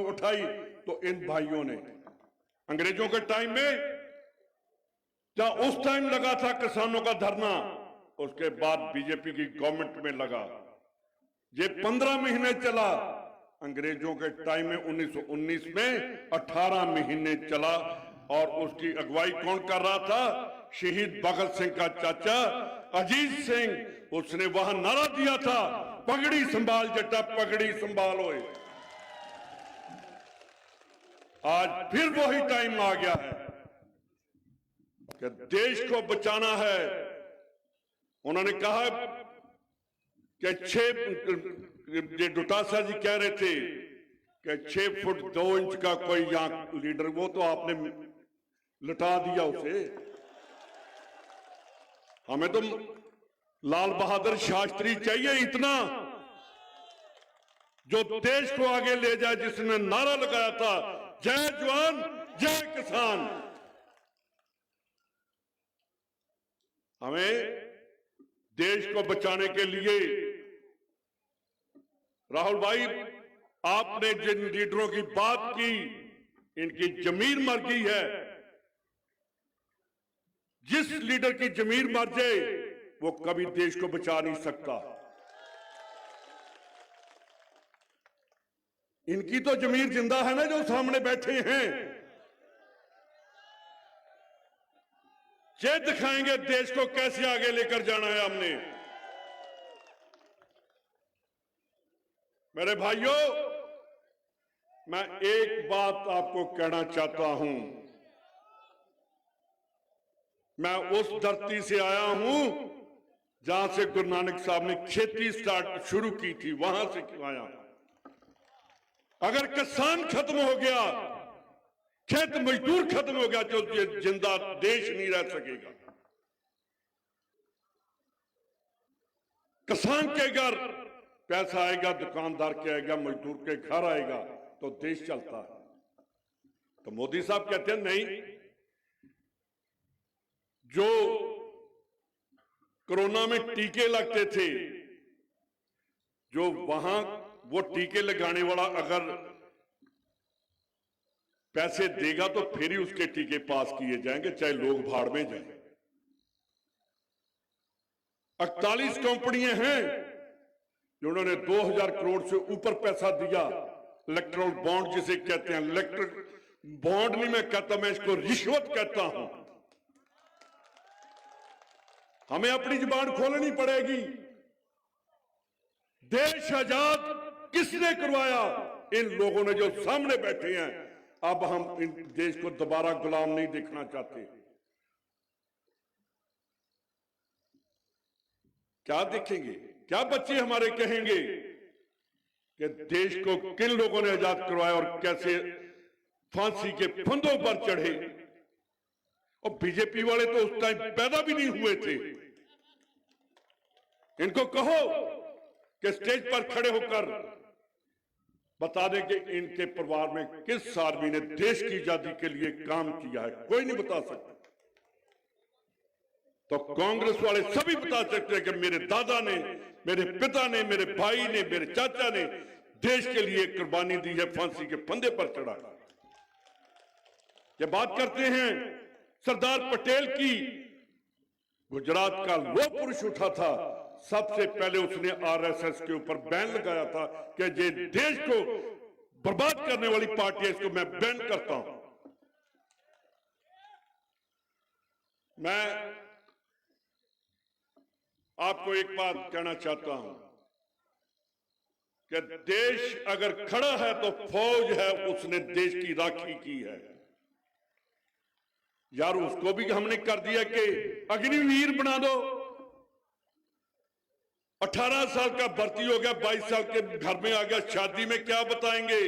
[SPEAKER 7] उठाई तो इन भाइयों ने। अंग्रेजों के टाइम में जहां उस टाइम लगा था किसानों का धरना, उसके बाद बीजेपी की गवर्नमेंट में लगा। ये 15 महीने चला। अंग्रेजों के टाइम में 1919 में 18 महीने चला। और उसकी अगुवाई कौन कर रहा था? शहीद भगत सिंह का चाचा अजीत सिंह। उसने वहां नारा दिया था, पगड़ी संभाल जट्टा, पगड़ी संभालो। आज फिर वही टाइम आ गया है कि देश को बचाना है। उन्होंने कहा कि 6 डोटासरा जी कह रहे थे कि 6 फुट 2 इंच का कोई यहां लीडर, वो तो आपने लटा दिया उसे। हमें तो लाल बहादुर शास्त्री चाहिए, इतना जो देश को आगे ले जाए, जिसने नारा लगाया था जय जवान जय किसान। हमें देश को बचाने के लिए राहुल भाई, आपने जिन लीडरों की बात की, इनकी जमीन मर गई है। जिस लीडर की जमीन मर जाए वो कभी देश को बचा नहीं सकता। इनकी तो जमीन जिंदा है ना, जो सामने बैठे हैं। ये दिखाएंगे देश को कैसे आगे लेकर जाना है हमने। मेरे भाइयों, मैं एक बात आपको कहना चाहता हूं। मैं उस धरती से आया हूं जहां से गुरु नानक साहब ने खेती शुरू की थी, वहां से आया हूं। अगर किसान खत्म हो गया, खेत मजदूर खत्म हो गया, तो ये जिंदा देश नहीं रह सकेगा। किसान के घर पैसा आएगा, दुकानदार के आएगा, मजदूर के घर आएगा, तो देश चलता है। तो मोदी साहब कहते हैं नहीं, जो कोरोना में टीके लगते थे, जो वहां वो टीके लगाने वाला अगर पैसे देगा तो फिर ही उसके टीके पास किए जाएंगे, चाहे लोग भाड़ में जाएं। 48 कंपनियां हैं जिन्होंने 2000 करोड़ से ऊपर पैसा दिया। इलेक्ट्रल बॉन्ड जिसे कहते हैं, इलेक्ट्रल बॉन्ड नहीं मैं कहता, मैं इसको रिश्वत कहता हूं। हमें अपनी जुबान खोलनी पड़ेगी। देश आजाद किसने करवाया? इन लोगों ने जो सामने बैठे हैं। अब हम इन देश को दोबारा गुलाम नहीं देखना चाहते। क्या देखेंगे? क्या बच्चे हमारे कहेंगे कि देश को किन लोगों ने आजाद करवाया और कैसे फांसी के फंदों पर चढ़े? और बीजेपी वाले तो उस टाइम पैदा भी नहीं हुए थे। इनको कहो कि स्टेज पर खड़े होकर बता दें कि इनके परिवार में किस आदमी ने देश की आजादी के लिए काम किया है। कोई नहीं बता सकता। तो कांग्रेस वाले सभी बता सकते हैं कि मेरे दादा ने, मेरे पिता ने, मेरे भाई ने, मेरे चाचा ने देश के लिए कुर्बानी दी है, फांसी के फंदे पर चढ़ा। ये बात करते हैं सरदार पटेल की। गुजरात का लोह पुरुष उठा था, सबसे पहले उसने आरएसएस के ऊपर बैन लगाया था कि ये देश को बर्बाद करने वाली पार्टी है, इसको मैं बैन करता हूं। मैं आपको एक बात कहना चाहता हूं कि देश अगर खड़ा है तो फौज है, उसने देश की राखी की है। यार उसको भी हमने कर दिया कि अग्निवीर बना दो। 18 साल का भर्ती हो गया, 22 साल के घर में आ गया, शादी में क्या बताएंगे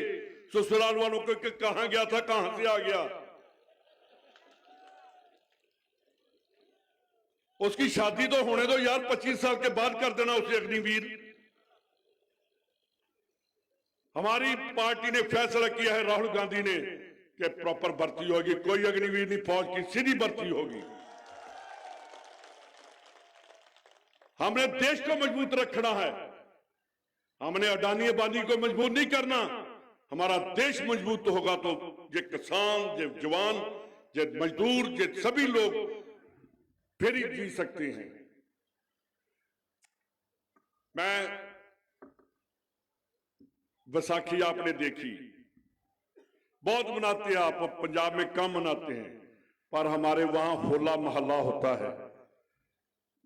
[SPEAKER 7] ससुराल वालों को कि कहां गया था, कहां से आ गया? उसकी शादी तो होने दो यार, 25 साल के बाद कर देना उसे अग्निवीर। हमारी पार्टी ने फैसला किया है, राहुल गांधी ने, कि प्रॉपर भर्ती होगी, कोई अग्निवीर नहीं, फौज की सीधी भर्ती होगी। हमने देश को मजबूत रखना है। हमने अडानी अंबानी को मजबूत नहीं करना। हमारा देश मजबूत होगा तो ये किसान, ये जवान, ये मजदूर, ये सभी लोग फिर ही जी सकते हैं। मैं बैसाखी आपने देखी, बहुत मनाते हैं आप, पंजाब में कम मनाते हैं, पर हमारे वहां होला मोहल्ला होता है।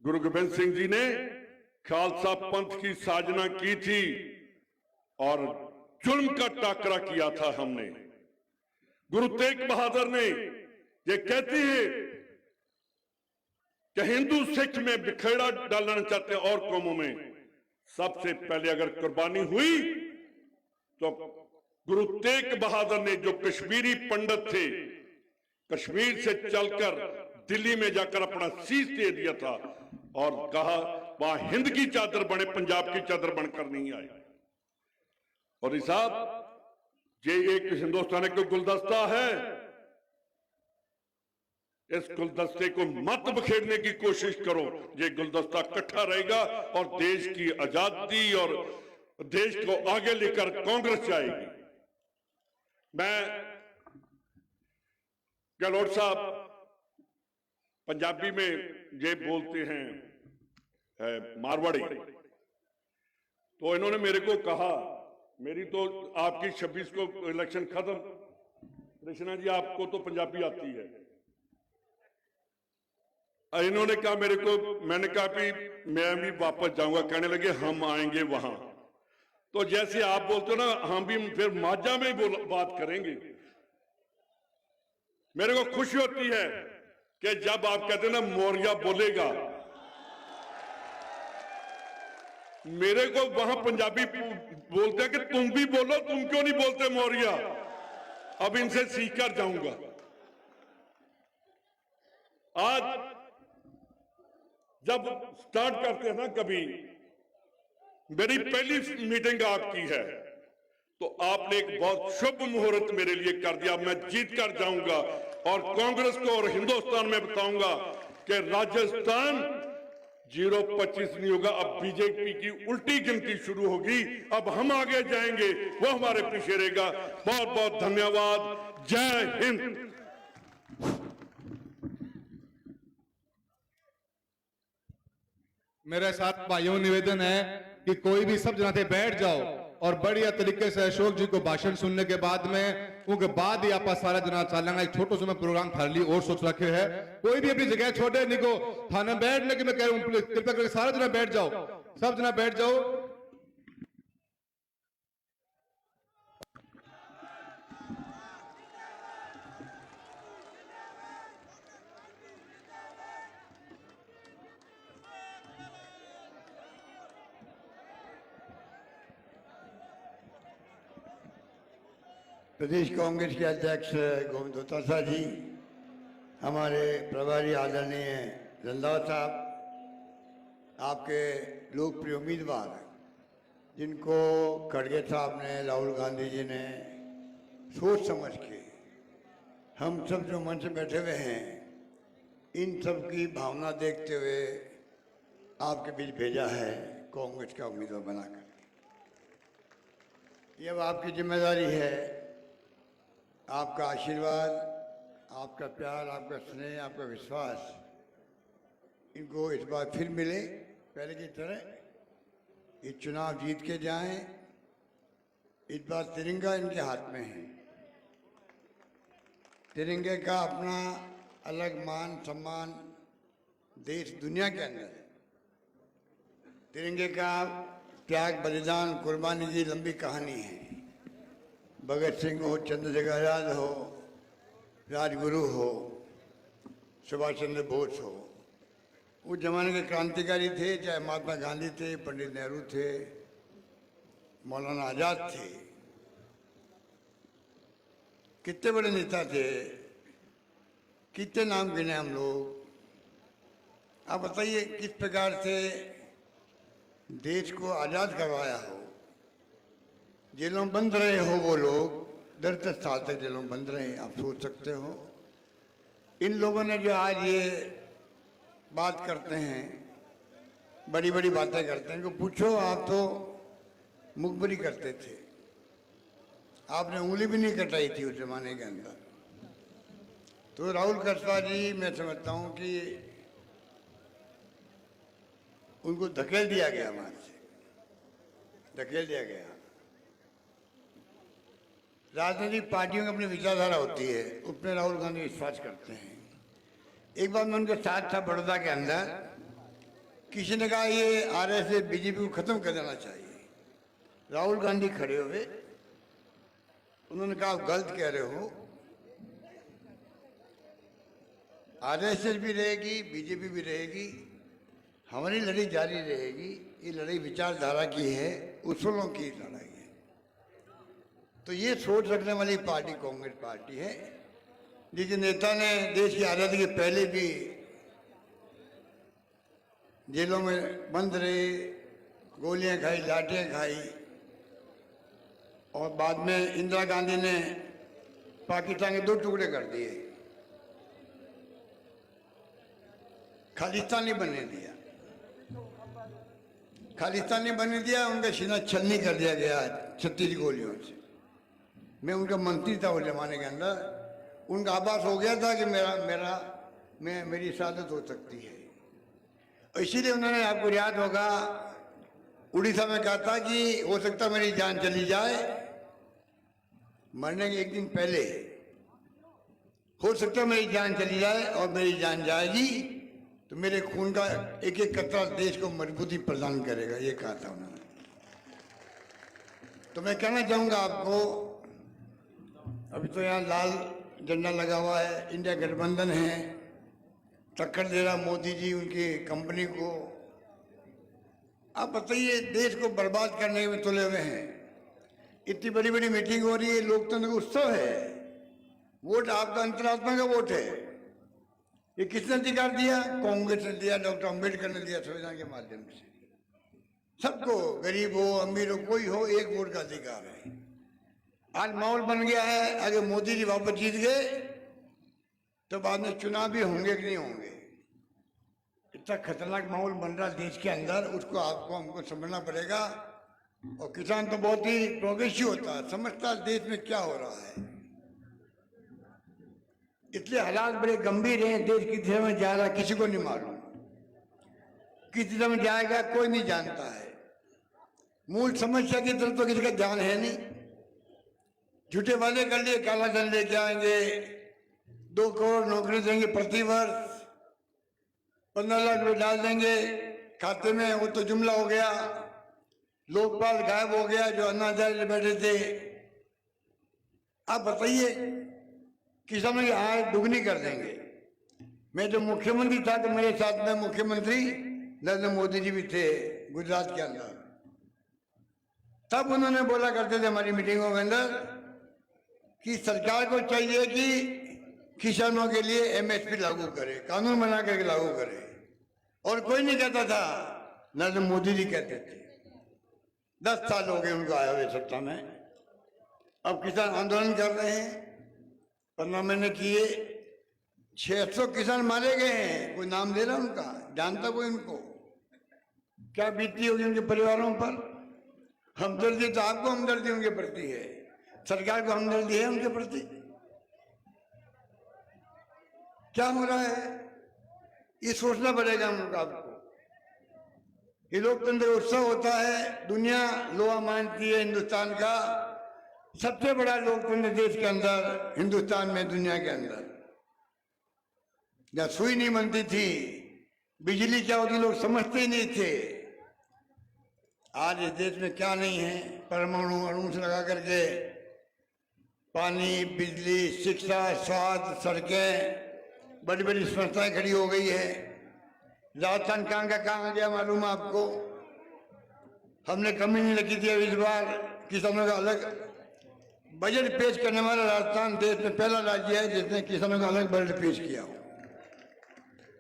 [SPEAKER 7] गुरु गोबिंद सिंह जी ने खालसा पंथ की साजना की थी और जुल्म का टाकरा किया था हमने। गुरु तेग बहादुर ने ये कहते हैं कि हिंदू सिख में बिखेड़ा डालना चाहते हैं और कौमों में। सबसे पहले अगर कुर्बानी हुई तो गुरु तेग बहादुर ने, जो कश्मीरी पंडित थे, कश्मीर से चलकर दिल्ली में जाकर अपना शीश दे दिया था और कहा वहां हिंद की चादर बने, पंजाब की चादर बनकर नहीं आए। और साहब, ये एक हिंदुस्तान का गुलदस्ता है। इस गुलदस्ते को मत बखेरने की कोशिश करो। ये गुलदस्ता इकट्ठा रहेगा और देश की आजादी और देश को आगे लेकर कांग्रेस जाएगी। मैं गहलोत साहब पंजाबी में ये बोलते हैं मारवाड़ी, तो इन्होंने मेरे को कहा, मेरी तो आपकी 26 को इलेक्शन खत्म, कृष्णा जी आपको तो पंजाबी आती है। इन्होंने कहा मेरे को, मैंने कहा भी मैं भी वापस जाऊंगा, कहने लगे हम आएंगे वहां। तो जैसे आप बोलते हो ना, हम भी फिर माझा में बात करेंगे। मेरे को खुशी होती है कि जब आप कहते हैं ना मौर्या बोलेगा, मेरे को वहां पंजाबी बोलते हैं कि तुम भी बोलो, तुम क्यों नहीं बोलते मौर्या। अब इनसे सीख कर जाऊंगा। आज जब स्टार्ट करते हैं ना, कभी मेरी पहली मीटिंग आपकी है, तो आपने एक बहुत शुभ मुहूर्त मेरे लिए कर दिया। मैं जीत कर जाऊंगा और कांग्रेस को और हिंदुस्तान में बताऊंगा कि राजस्थान 0-25 नहीं होगा। अब बीजेपी की उल्टी गिनती शुरू होगी, अब हम आगे जाएंगे, वो हमारे पीछे रहेगा। बहुत बहुत धन्यवाद। जय हिंद।
[SPEAKER 9] मेरे साथ भाइयों निवेदन है कि कोई भी सब जगह बैठ जाओ और बढ़िया तरीके से अशोक जी को भाषण सुनने के बाद में उनके बाद ही आप सारा जना चलेंगे। एक छोटा सा प्रोग्राम थाली और सोच रखे है, कोई भी अपनी जगह छोड़े नहीं को थाने बैठने की मैं कह रहा हूँ, कृपया करके सारा जना बैठ जाओ, सब जना बैठ जाओ।
[SPEAKER 10] प्रदेश कांग्रेस के अध्यक्ष गोविंद दोतासा जी, हमारे प्रभारी आदरणीय रंधावा साहब, आपके लोकप्रिय उम्मीदवार जिनको खड़गे साहब ने, राहुल गांधी जी ने सोच समझ के हम सब जो मंच में बैठे हुए हैं, इन सब की भावना देखते हुए आपके बीच भेजा है कांग्रेस का उम्मीदवार बनाकर। ये अब आपकी जिम्मेदारी है। आपका आशीर्वाद, आपका प्यार, आपका स्नेह, आपका विश्वास इनको इस बार फिर मिले पहले की तरह। ये चुनाव जीत के जाएं। इस बार तिरंगा इनके हाथ में है। तिरंगे का अपना अलग मान सम्मान देश दुनिया के अंदर है। तिरंगे का त्याग, बलिदान, कुर्बानी की लंबी कहानी है। भगत सिंह हो, चंद्रशेखर आजाद हो, राजगुरु हो, सुभाष चंद्र बोस हो, उस जमाने के क्रांतिकारी थे, चाहे महात्मा गांधी थे, पंडित नेहरू थे, मौलाना आजाद थे, कितने बड़े नेता थे, कितने नाम गिने हम लोग। आप बताइए किस प्रकार से देश को आजाद करवाया हो। जेलों में बंद रहे हो वो लोग, 10-10 साल तक जेलों में बंद रहे, आप सोच सकते हो। इन लोगों ने जो आज ये बात करते हैं, बड़ी बड़ी बातें करते हैं, इनको पूछो, आप तो मुखबरी करते थे, आपने उंगली भी नहीं कटाई थी उस जमाने के अंदर। तो राहुल कसवा जी, मैं समझता हूँ कि उनको धकेल दिया गया, वहां से धकेल दिया गया। राजनीतिक पार्टियों की अपनी विचारधारा होती है, उसमें राहुल गांधी विश्वास करते हैं। एक बार मैं उनके साथ था बड़ौदा के अंदर, किसी ने कहा ये आरएसएस बीजेपी को खत्म कर देना चाहिए। राहुल गांधी खड़े हुए, उन्होंने कहा आप गलत कह रहे हो, आरएसएस भी रहेगी, बीजेपी भी रहेगी, हमारी लड़ाई जारी रहेगी। ये लड़ाई विचारधारा की है, उसूलों की लड़ाई है। तो ये सोच रखने वाली पार्टी कांग्रेस पार्टी है, जिसके नेता ने देश की आज़ादी के पहले भी जेलों में बंद रहे, गोलियां खाई, लाठियां खाई, और बाद में इंदिरा गांधी ने पाकिस्तान के 2 टुकड़े कर दिए। खालिस्तानी बनने दिया, खालिस्तानी बनने दिया, उनका सीना छलनी कर दिया गया 36 गोलियों से। मैं उनका मंत्री था उस जमाने के अंदर, उनका आभास हो गया था कि मेरी शहादत हो सकती है। इसीलिए उन्होंने, आपको याद होगा, उड़ीसा में कहा था कि हो सकता मेरी जान चली जाए, मरने के एक दिन पहले हो सकता मेरी जान चली जाए, और मेरी जान जाएगी तो मेरे खून का एक एक कतरा देश को मजबूती प्रदान करेगा, ये कहा था उन्होंने। तो मैं कहना चाहूंगा आपको, अभी तो यहाँ लाल झंडा लगा हुआ है, इंडिया गठबंधन है, टक्कर दे रहा मोदी जी उनकी कंपनी को। आप बताइए, देश को बर्बाद करने में तुले हुए हैं। इतनी बड़ी बड़ी मीटिंग हो रही है, लोकतंत्र का उत्सव है, वोट आपका अंतरात्मा का वोट है। ये किसने अधिकार दिया? कांग्रेस ने दिया, डॉक्टर अंबेडकर ने दिया संविधान के माध्यम से। सबको, गरीब हो अमीर हो कोई हो, एक वोट का अधिकार है। आज माहौल बन गया है, अगर मोदी जी वापस जीत गए तो बाद में चुनाव भी होंगे कि नहीं होंगे। इतना खतरनाक माहौल बन रहा देश के अंदर, उसको आपको हमको समझना पड़ेगा। और किसान तो बहुत ही प्रोग्रेसिव होता है, समझता है देश में क्या हो रहा है। इसलिए हालात बड़े गंभीर हैं, देश किस दिशा में जा रहा है किसी को नहीं मालूम, किस दिशा में जाएगा कोई नहीं जानता है। मूल समस्या की तरफ तो किसी का ध्यान है नहीं। झूठे वादे कर लिए, काला धन लेके आएंगे, 2 करोड़ नौकरी देंगे प्रति वर्ष, 15 लाख रुपए डाल देंगे खाते में, वो तो जुमला हो गया। लोकपाल गायब हो गया, जो अन्ना हजारे बैठे थे। आप बताइए, किसानों की आय दुगनी कर देंगे। मैं जो मुख्यमंत्री था तो मेरे साथ में मुख्यमंत्री नरेंद्र मोदी जी भी थे गुजरात के अंदर। तब उन्होंने बोला करते थे हमारी मीटिंगों के अंदर कि सरकार को चाहिए कि किसानों के लिए एमएसपी लागू करे, कानून बना करके लागू करे। और कोई नहीं कहता था, नरेंद्र मोदी जी कहते थे। 10 साल हो गए उनको आए हुए सत्ता में। अब किसान आंदोलन कर रहे हैं, 15 महीने किए, 600 किसान मारे गए हैं। कोई नाम ले रहा उनका? जानता कोई उनको? क्या बीती होगी उनके परिवारों पर? हमदर्दी तो आपको हमदर्दी उनके प्रति है, सरकार को हमदर्दी है उनके प्रति? क्या हो रहा है ये सोचना पड़ेगा हम आपको। ये लोकतंत्र उत्सव होता है, दुनिया लोहा मानती है हिंदुस्तान का सबसे बड़ा लोकतंत्र देश के अंदर, हिंदुस्तान में, दुनिया के अंदर। जहाँ सुई नहीं बनती थी, बिजली क्या होती लोग समझते ही नहीं थे। आज इस देश में क्या नहीं है, परमाणु अणु से लगा करके पानी, बिजली, शिक्षा, स्वास्थ्य, सड़कें, बड़ी बड़ी संस्थाएं खड़ी हो गई है। राजस्थान कहाँ गया मालूम है आपको? हमने कमी नहीं रखी थी। इस बार किसानों का अलग बजट पेश करने वाला राजस्थान देश में पहला राज्य है जिसने किसानों का अलग बजट पेश किया।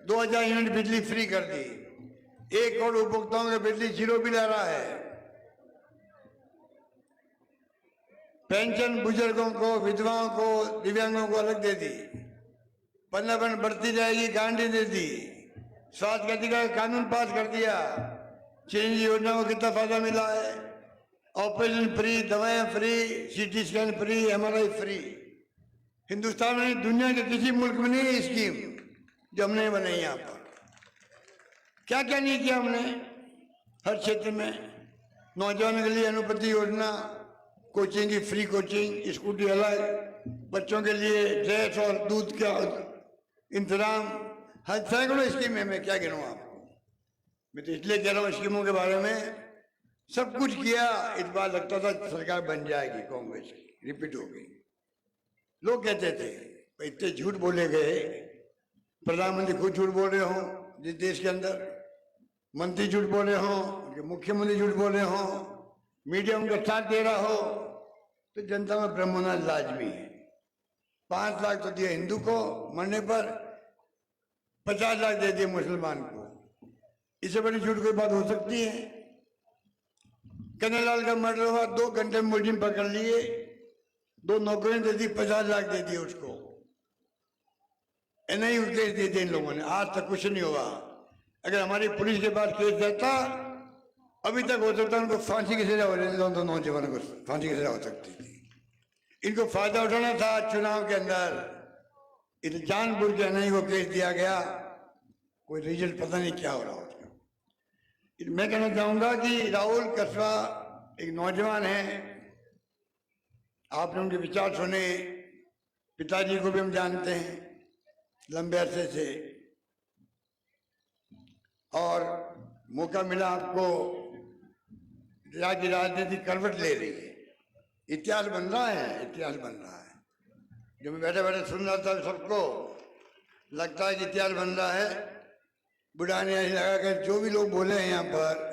[SPEAKER 10] 2000 यूनिट बिजली फ्री कर दी, 1 करोड़ उपभोक्ताओं को बिजली 0 बिल आ रहा है। पेंशन बुजुर्गों को, विधवाओं को, दिव्यांगों को अलग दे दी। 15% बढ़ती जाएगी, गारंटी दे दी। स्वास्थ्य का अधिकार कानून पास कर दिया। चिरंजीवी योजना को कितना फायदा मिला है? ऑपरेशन फ्री, दवाएं free, CT scan free, MRI free. Hindustan में, दुनिया के किसी मुल्क में नहीं है स्कीम जो हमने बनाई। यहाँ पर क्या क्या नहीं किया हमने हर क्षेत्र में। नौजवानों के लिए अनुपति योजना, कोचिंग की फ्री कोचिंग, स्कूटी अलग, बच्चों के लिए ड्रेस और दूध का इंतजाम, हर सैकड़ों स्कीम है। मैं क्या गिनूं आपको? मैं तो इसलिए कह रहा हूँ स्कीमों के बारे में। सब कुछ किया। इस बार लगता था सरकार बन जाएगी कांग्रेस की, रिपीट हो गई। लोग कहते थे इतने झूठ बोले गए, प्रधानमंत्री खुद झूठ बोल रहे हो जिस देश के अंदर, मंत्री झूठ बोले हो, मुख्यमंत्री झूठ बोले हो, मीडिया उनका साथ दे रहा हो, तो जनता में भ्रम होना लाजमी है। 5 लाख तो दिया हिंदू को मरने पर, 50 लाख दे दिए मुसलमान को। इससे बड़ी झूठ कोई बात हो सकती है? कन्हैयालाल का मर्डर हुआ, 2 घंटे में मुलजिम पकड़ लिए, 2 नौकरियां दे दी, 50 लाख दे दिए उसको। नहीं केस दे दिए इन लोगों ने, आज तक कुछ नहीं हुआ। अगर हमारी पुलिस के पास केस रहता, अभी तक हो सकता उनको फांसी की सजा हो रही थी, तो नौजवानों को फांसी की सजा हो सकती थी। इनको फायदा उठाना था चुनाव के अंदर, इस जानबूझ के नहीं को केस दिया गया, कोई रिजल्ट पता नहीं क्या हो रहा उसका। मैं कहना चाहूंगा कि राहुल कसवा एक नौजवान है, आपने उनके विचार सुने, पिताजी को भी हम जानते हैं लंबे अरसे से, और मौका मिला आपको, की राजनीति करवट ले रही है, इतिहास बन रहा है, इतिहास बन रहा है। जब मैं बैठे बैठे सुन रहा था सबको लगता है कि इतिहास बन रहा है। बुढ़ा ने ऐसे लगा कि जो भी लोग बोले हैं यहाँ पर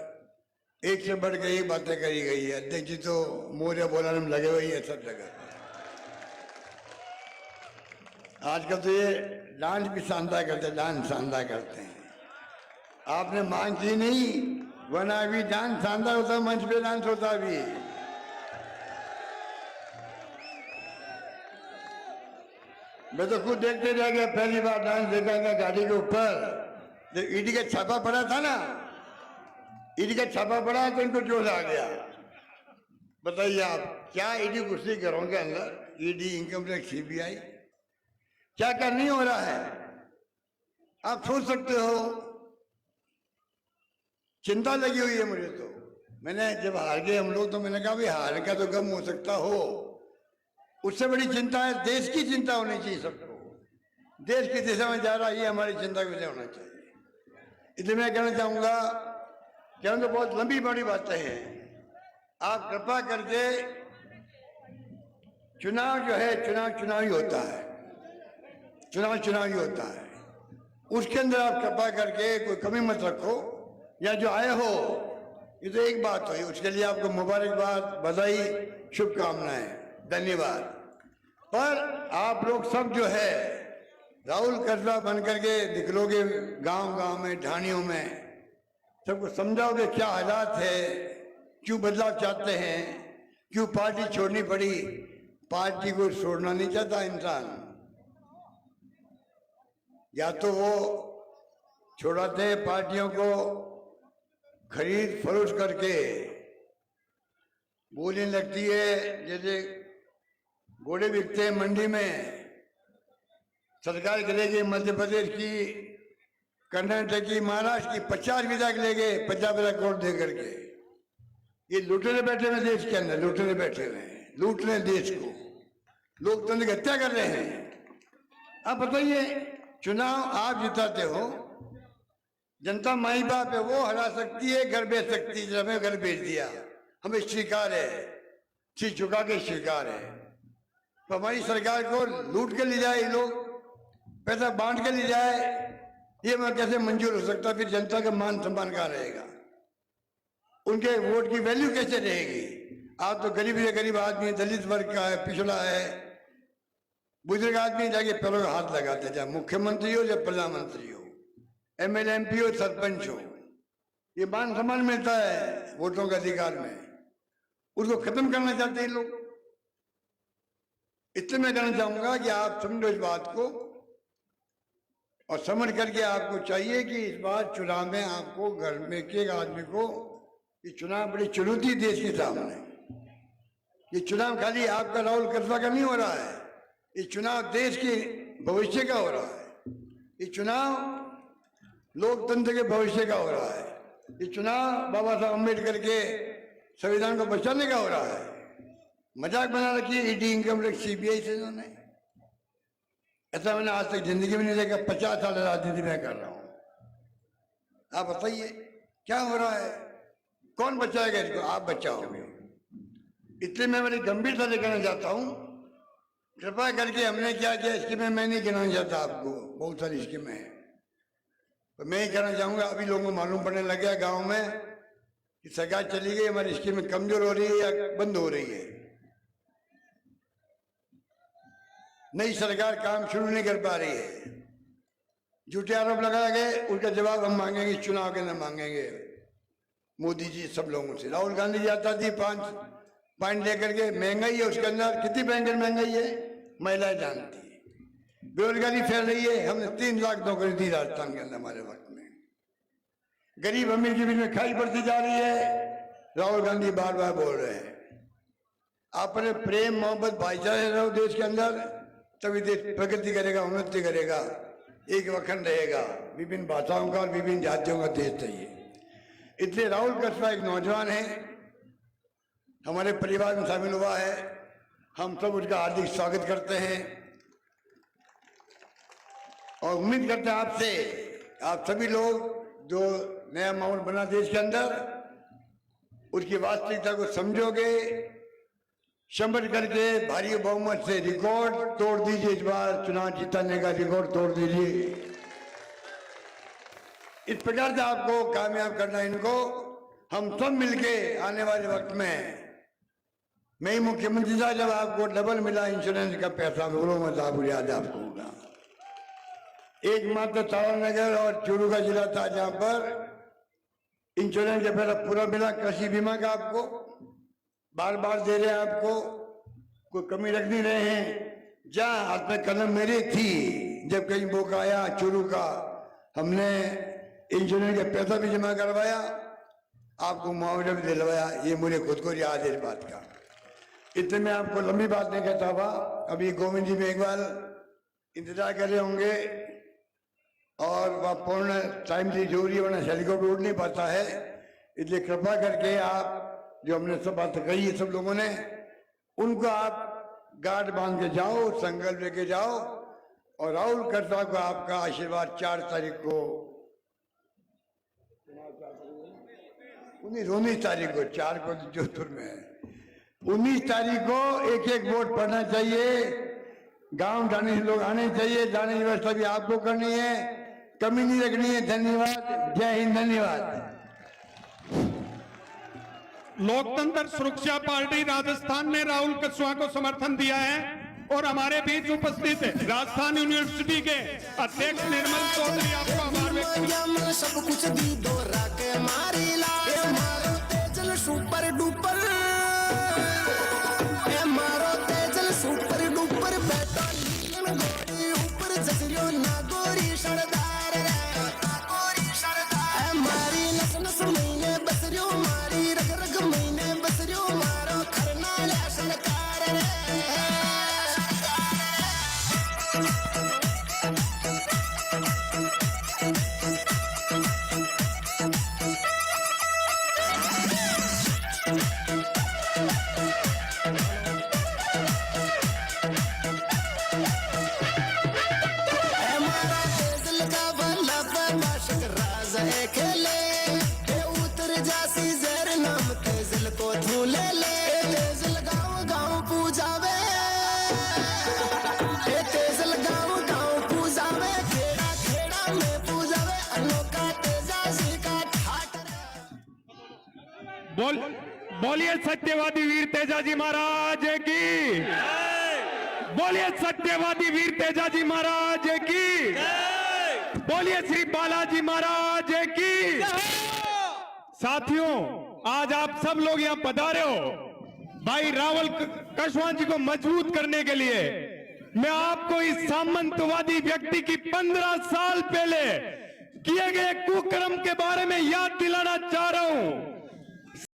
[SPEAKER 10] एक से बढ़ के एक बातें करी गई है। अध्यक्ष जी तो मोरिया बोलाने में लगे हुए हैं सब जगह। आजकल तो ये डांस भी शानदार करते हैं, डांस शानदार करते हैं। आपने मांग की नहीं, वरना अभी डांस शानदार होता, मंच पे डांस होता अभी। मैं तो खुद देखते रह गया, पहली बार डांस देखा था गाड़ी के ऊपर, जब ईडी का छापा पड़ा था ना, ईडी का छापा पड़ा तो इनको जोश आ गया। बताइए आप, क्या ईडी घुसी घरों के अंदर, ईडी, इनकम टैक्स, सीबीआई, क्या क्या नहीं हो रहा है? आप सोच सकते हो। चिंता लगी हुई है मुझे तो। मैंने जब हार गए हम लोग तो मैंने कहा भाई हार का तो गम हो सकता हो, उससे बड़ी चिंता है देश की चिंता होनी चाहिए सबको। देश की दिशा में जा रहा है, ये हमारी चिंता का विषय होना चाहिए। इसलिए मैं कहना चाहूंगा कि हम तो बहुत लंबी बड़ी बातें हैं, आप कृपा करके, चुनाव जो है चुनावी होता है, चुनावी होता है, उसके अंदर आप कृपा करके कोई कमी मत रखो। या जो आए हो, ये तो एक बात हुई, उसके लिए आपको मुबारकबाद, बधाई, शुभकामनाएं, धन्यवाद। पर आप लोग सब जो है राहुल कसवा बन करके निकलोगे गांव-गांव में, ढाणियों में, सबको समझाओगे क्या हालात है, क्यों बदलाव चाहते हैं, क्यों पार्टी छोड़नी पड़ी। पार्टी को छोड़ना नहीं चाहता इंसान, या तो वो छोड़ाते हैं पार्टियों को खरीद फरोख्त करके, बोलने लगती है जैसे घोड़े बिकते हैं मंडी में। सरकार गिरेगी मध्य प्रदेश की, कर्नाटक की, महाराष्ट्र की 50 विधायक ले गए 50 करोड़ दे करके। ये लूटने बैठे हुए देश के अंदर, लूटने बैठे हुए हैं, लूट रहे हैं देश को, लोकतंत्र की हत्या कर रहे हैं। आप बताइए, चुनाव आप जिताते हो, जनता माई बाप है, वो हरा सकती है, घर बेच सकती है। हमें घर बेच दिया, हमें स्वीकार है, सिर झुका के स्वीकार है। तो हमारी सरकार को लूट के ले जाए ये लोग, पैसा बांट के ले जाए, ये मैं कैसे मंजूर हो सकता? फिर जनता का मान सम्मान कहाँ रहेगा, उनके वोट की वैल्यू कैसे रहेगी? आप तो गरीब से गरीब आदमी, दलित वर्ग का है, पिछड़ा है, बुजुर्ग आदमी जाके पैरों का हाथ लगाते, चाहे मुख्यमंत्री हो या प्रधानमंत्री हो, एमएलए, एमपी हो, सरपंच हो, ये मान सम्मान मिलता है वोटों के अधिकार में, उसको खत्म करना चाहते हैं लोग। इसलिए मैं कहना चाहूंगा कि आप समझो इस बात को, और समझ करके आपको चाहिए कि इस बार चुनाव में आपको घर में एक आदमी को, ये चुनाव बड़ी चुनौती देश के सामने। ये चुनाव खाली आपका राहुल कसवा का नहीं हो रहा है, ये चुनाव देश के भविष्य का हो रहा है, ये चुनाव लोकतंत्र के भविष्य का हो रहा है, ये चुनाव बाबा साहब अम्बेडकर के संविधान को बचाने का हो रहा है। मजाक बना रखी है ईडी, इनकम टैक्स, सीबीआई से इन्होंने, ऐसा मैंने आज तक जिंदगी में नहीं देखा। 50 साल राजनीति में कर रहा हूं। आप बताइए क्या हो रहा है, कौन बचाएगा इसको? आप बचाओगे। इसलिए मैं बड़ी गंभीरता से कहना चाहता हूं, कृपा करके हमने क्या किया स्कीमें मैं नहीं गिनाना चाहता आपको, बहुत सारी स्कीमें हैं, तो मैं ही कहना चाहूंगा, अभी लोगों को मालूम पड़ने लग गया गाँव में कि सरकार चली गई, हमारी स्कीमें कमजोर हो रही है या बंद हो रही है। नई सरकार काम शुरू नहीं कर पा रही है, झूठे आरोप लगाए गए, उनका जवाब हम मांगेंगे, चुनाव के अंदर मांगेंगे मोदी जी सब लोगों से। राहुल गांधी जी आता थी 5 पॉइंट लेकर के, महंगाई है उसके अंदर, कितनी भयंकर महंगाई है महिलाएं जानती है। बेरोजगारी फैल रही है, हमने 3 लाख नौकरी दी राजस्थान के अंदर हमारे वक्त में, गरीब अमीर के बीच में खाई बढ़ती जा रही है। राहुल गांधी बार बार बोल रहे हैं आपने प्रेम मोहब्बत भाईचारे रहो देश के अंदर, तभी देश प्रगति करेगा, उन्नति करेगा, एक वखंड रहेगा। विभिन्न भाषाओं का और विभिन्न जातियों का देश चाहिए। इसलिए राहुल कसवा एक नौजवान है, हमारे परिवार में शामिल हुआ है। हम सब उसका हार्दिक स्वागत करते हैं और उम्मीद करते हैं आपसे, आप सभी लोग जो नया माहौल बना देश के अंदर, उसकी वास्तविकता को समझोगे, समझ करके भारी बहुमत से रिकॉर्ड तोड़ दीजिए। इस बार चुनाव जिताने का रिकॉर्ड तोड़ दीजिए। इस प्रकार से आपको कामयाब करना इनको, हम सब मिलके आने वाले वक्त में, मैं ही मुख्यमंत्री था जब आपको डबल मिला इंश्योरेंस का पैसा, बोलो मत आप याद आपको होगा। एकमात्र तारानगर और चूरू का जिला था जहां पर इंश्योरेंस का पैसा पूरा मिला। कृषि बीमा का आपको बार बार दे रहे हैं, आपको कोई कमी रख नहीं रहे हैं। जहां हाथ में कलम मेरी थी, जब कहीं मौका आया चूरू का, हमने इंश्योरेंस का पैसा भी जमा करवाया, आपको मुआवजा भी दिलवाया। ये मुझे खुद को याद है इस बात का। इतने में आपको लंबी बात नहीं कहता हुआ, अभी गोविंद जी में एक बार इंतजार कर रहे होंगे और वह पूर्ण टाइम से जरूरी, वरना हेलीकॉप्टर उड़ नहीं पाता है। इसलिए कृपा करके आप जो हमने सब बात कही है सब लोगों ने, उनको आप गार्ड बांध के जाओ, संकल्प लेके जाओ और राहुल कसवा को आपका आशीर्वाद 4 तारीख को, 19 तारीख को, 4 को जोधपुर में है, 19 तारीख को एक एक वोट पड़ना चाहिए। गांव जाने से लोग आने चाहिए, जाने की व्यवस्था भी आपको करनी है, कमी नहीं रखनी है। धन्यवाद, जय हिंद, धन्यवाद।
[SPEAKER 3] लोकतंत्र सुरक्षा पार्टी राजस्थान ने राहुल कसवा को समर्थन दिया है और हमारे बीच उपस्थित राजस्थान यूनिवर्सिटी के अध्यक्ष निर्मल चौधरी आपको आभार व्यक्त करते हैं।
[SPEAKER 11] सब कुछ दी दो राके मारी ला मारो तेजल सुपर डुपर, मारो तेजल सुपर डुपर, बैठो नीलन गोरी ऊपर, जसरियो ना गोरी सरदार रे, गोरी सरदार मारी नस नस महीने बसरियो, मारी रग रग महीने बसरियो, मारो खरनाला सरकार रे।
[SPEAKER 3] बोलिए सत्यवादी वीर तेजाजी महाराज की, बोलिए सत्यवादी वीर तेजाजी महाराज की, बोलिए श्री बालाजी महाराज की। साथियों, आज आप सब लोग यहाँ पधारे हो भाई राहुल कसवा जी को मजबूत करने के लिए। मैं आपको इस सामंतवादी व्यक्ति की 15 साल पहले किए गए कुकर्म के बारे में याद दिलाना चाह रहा हूं।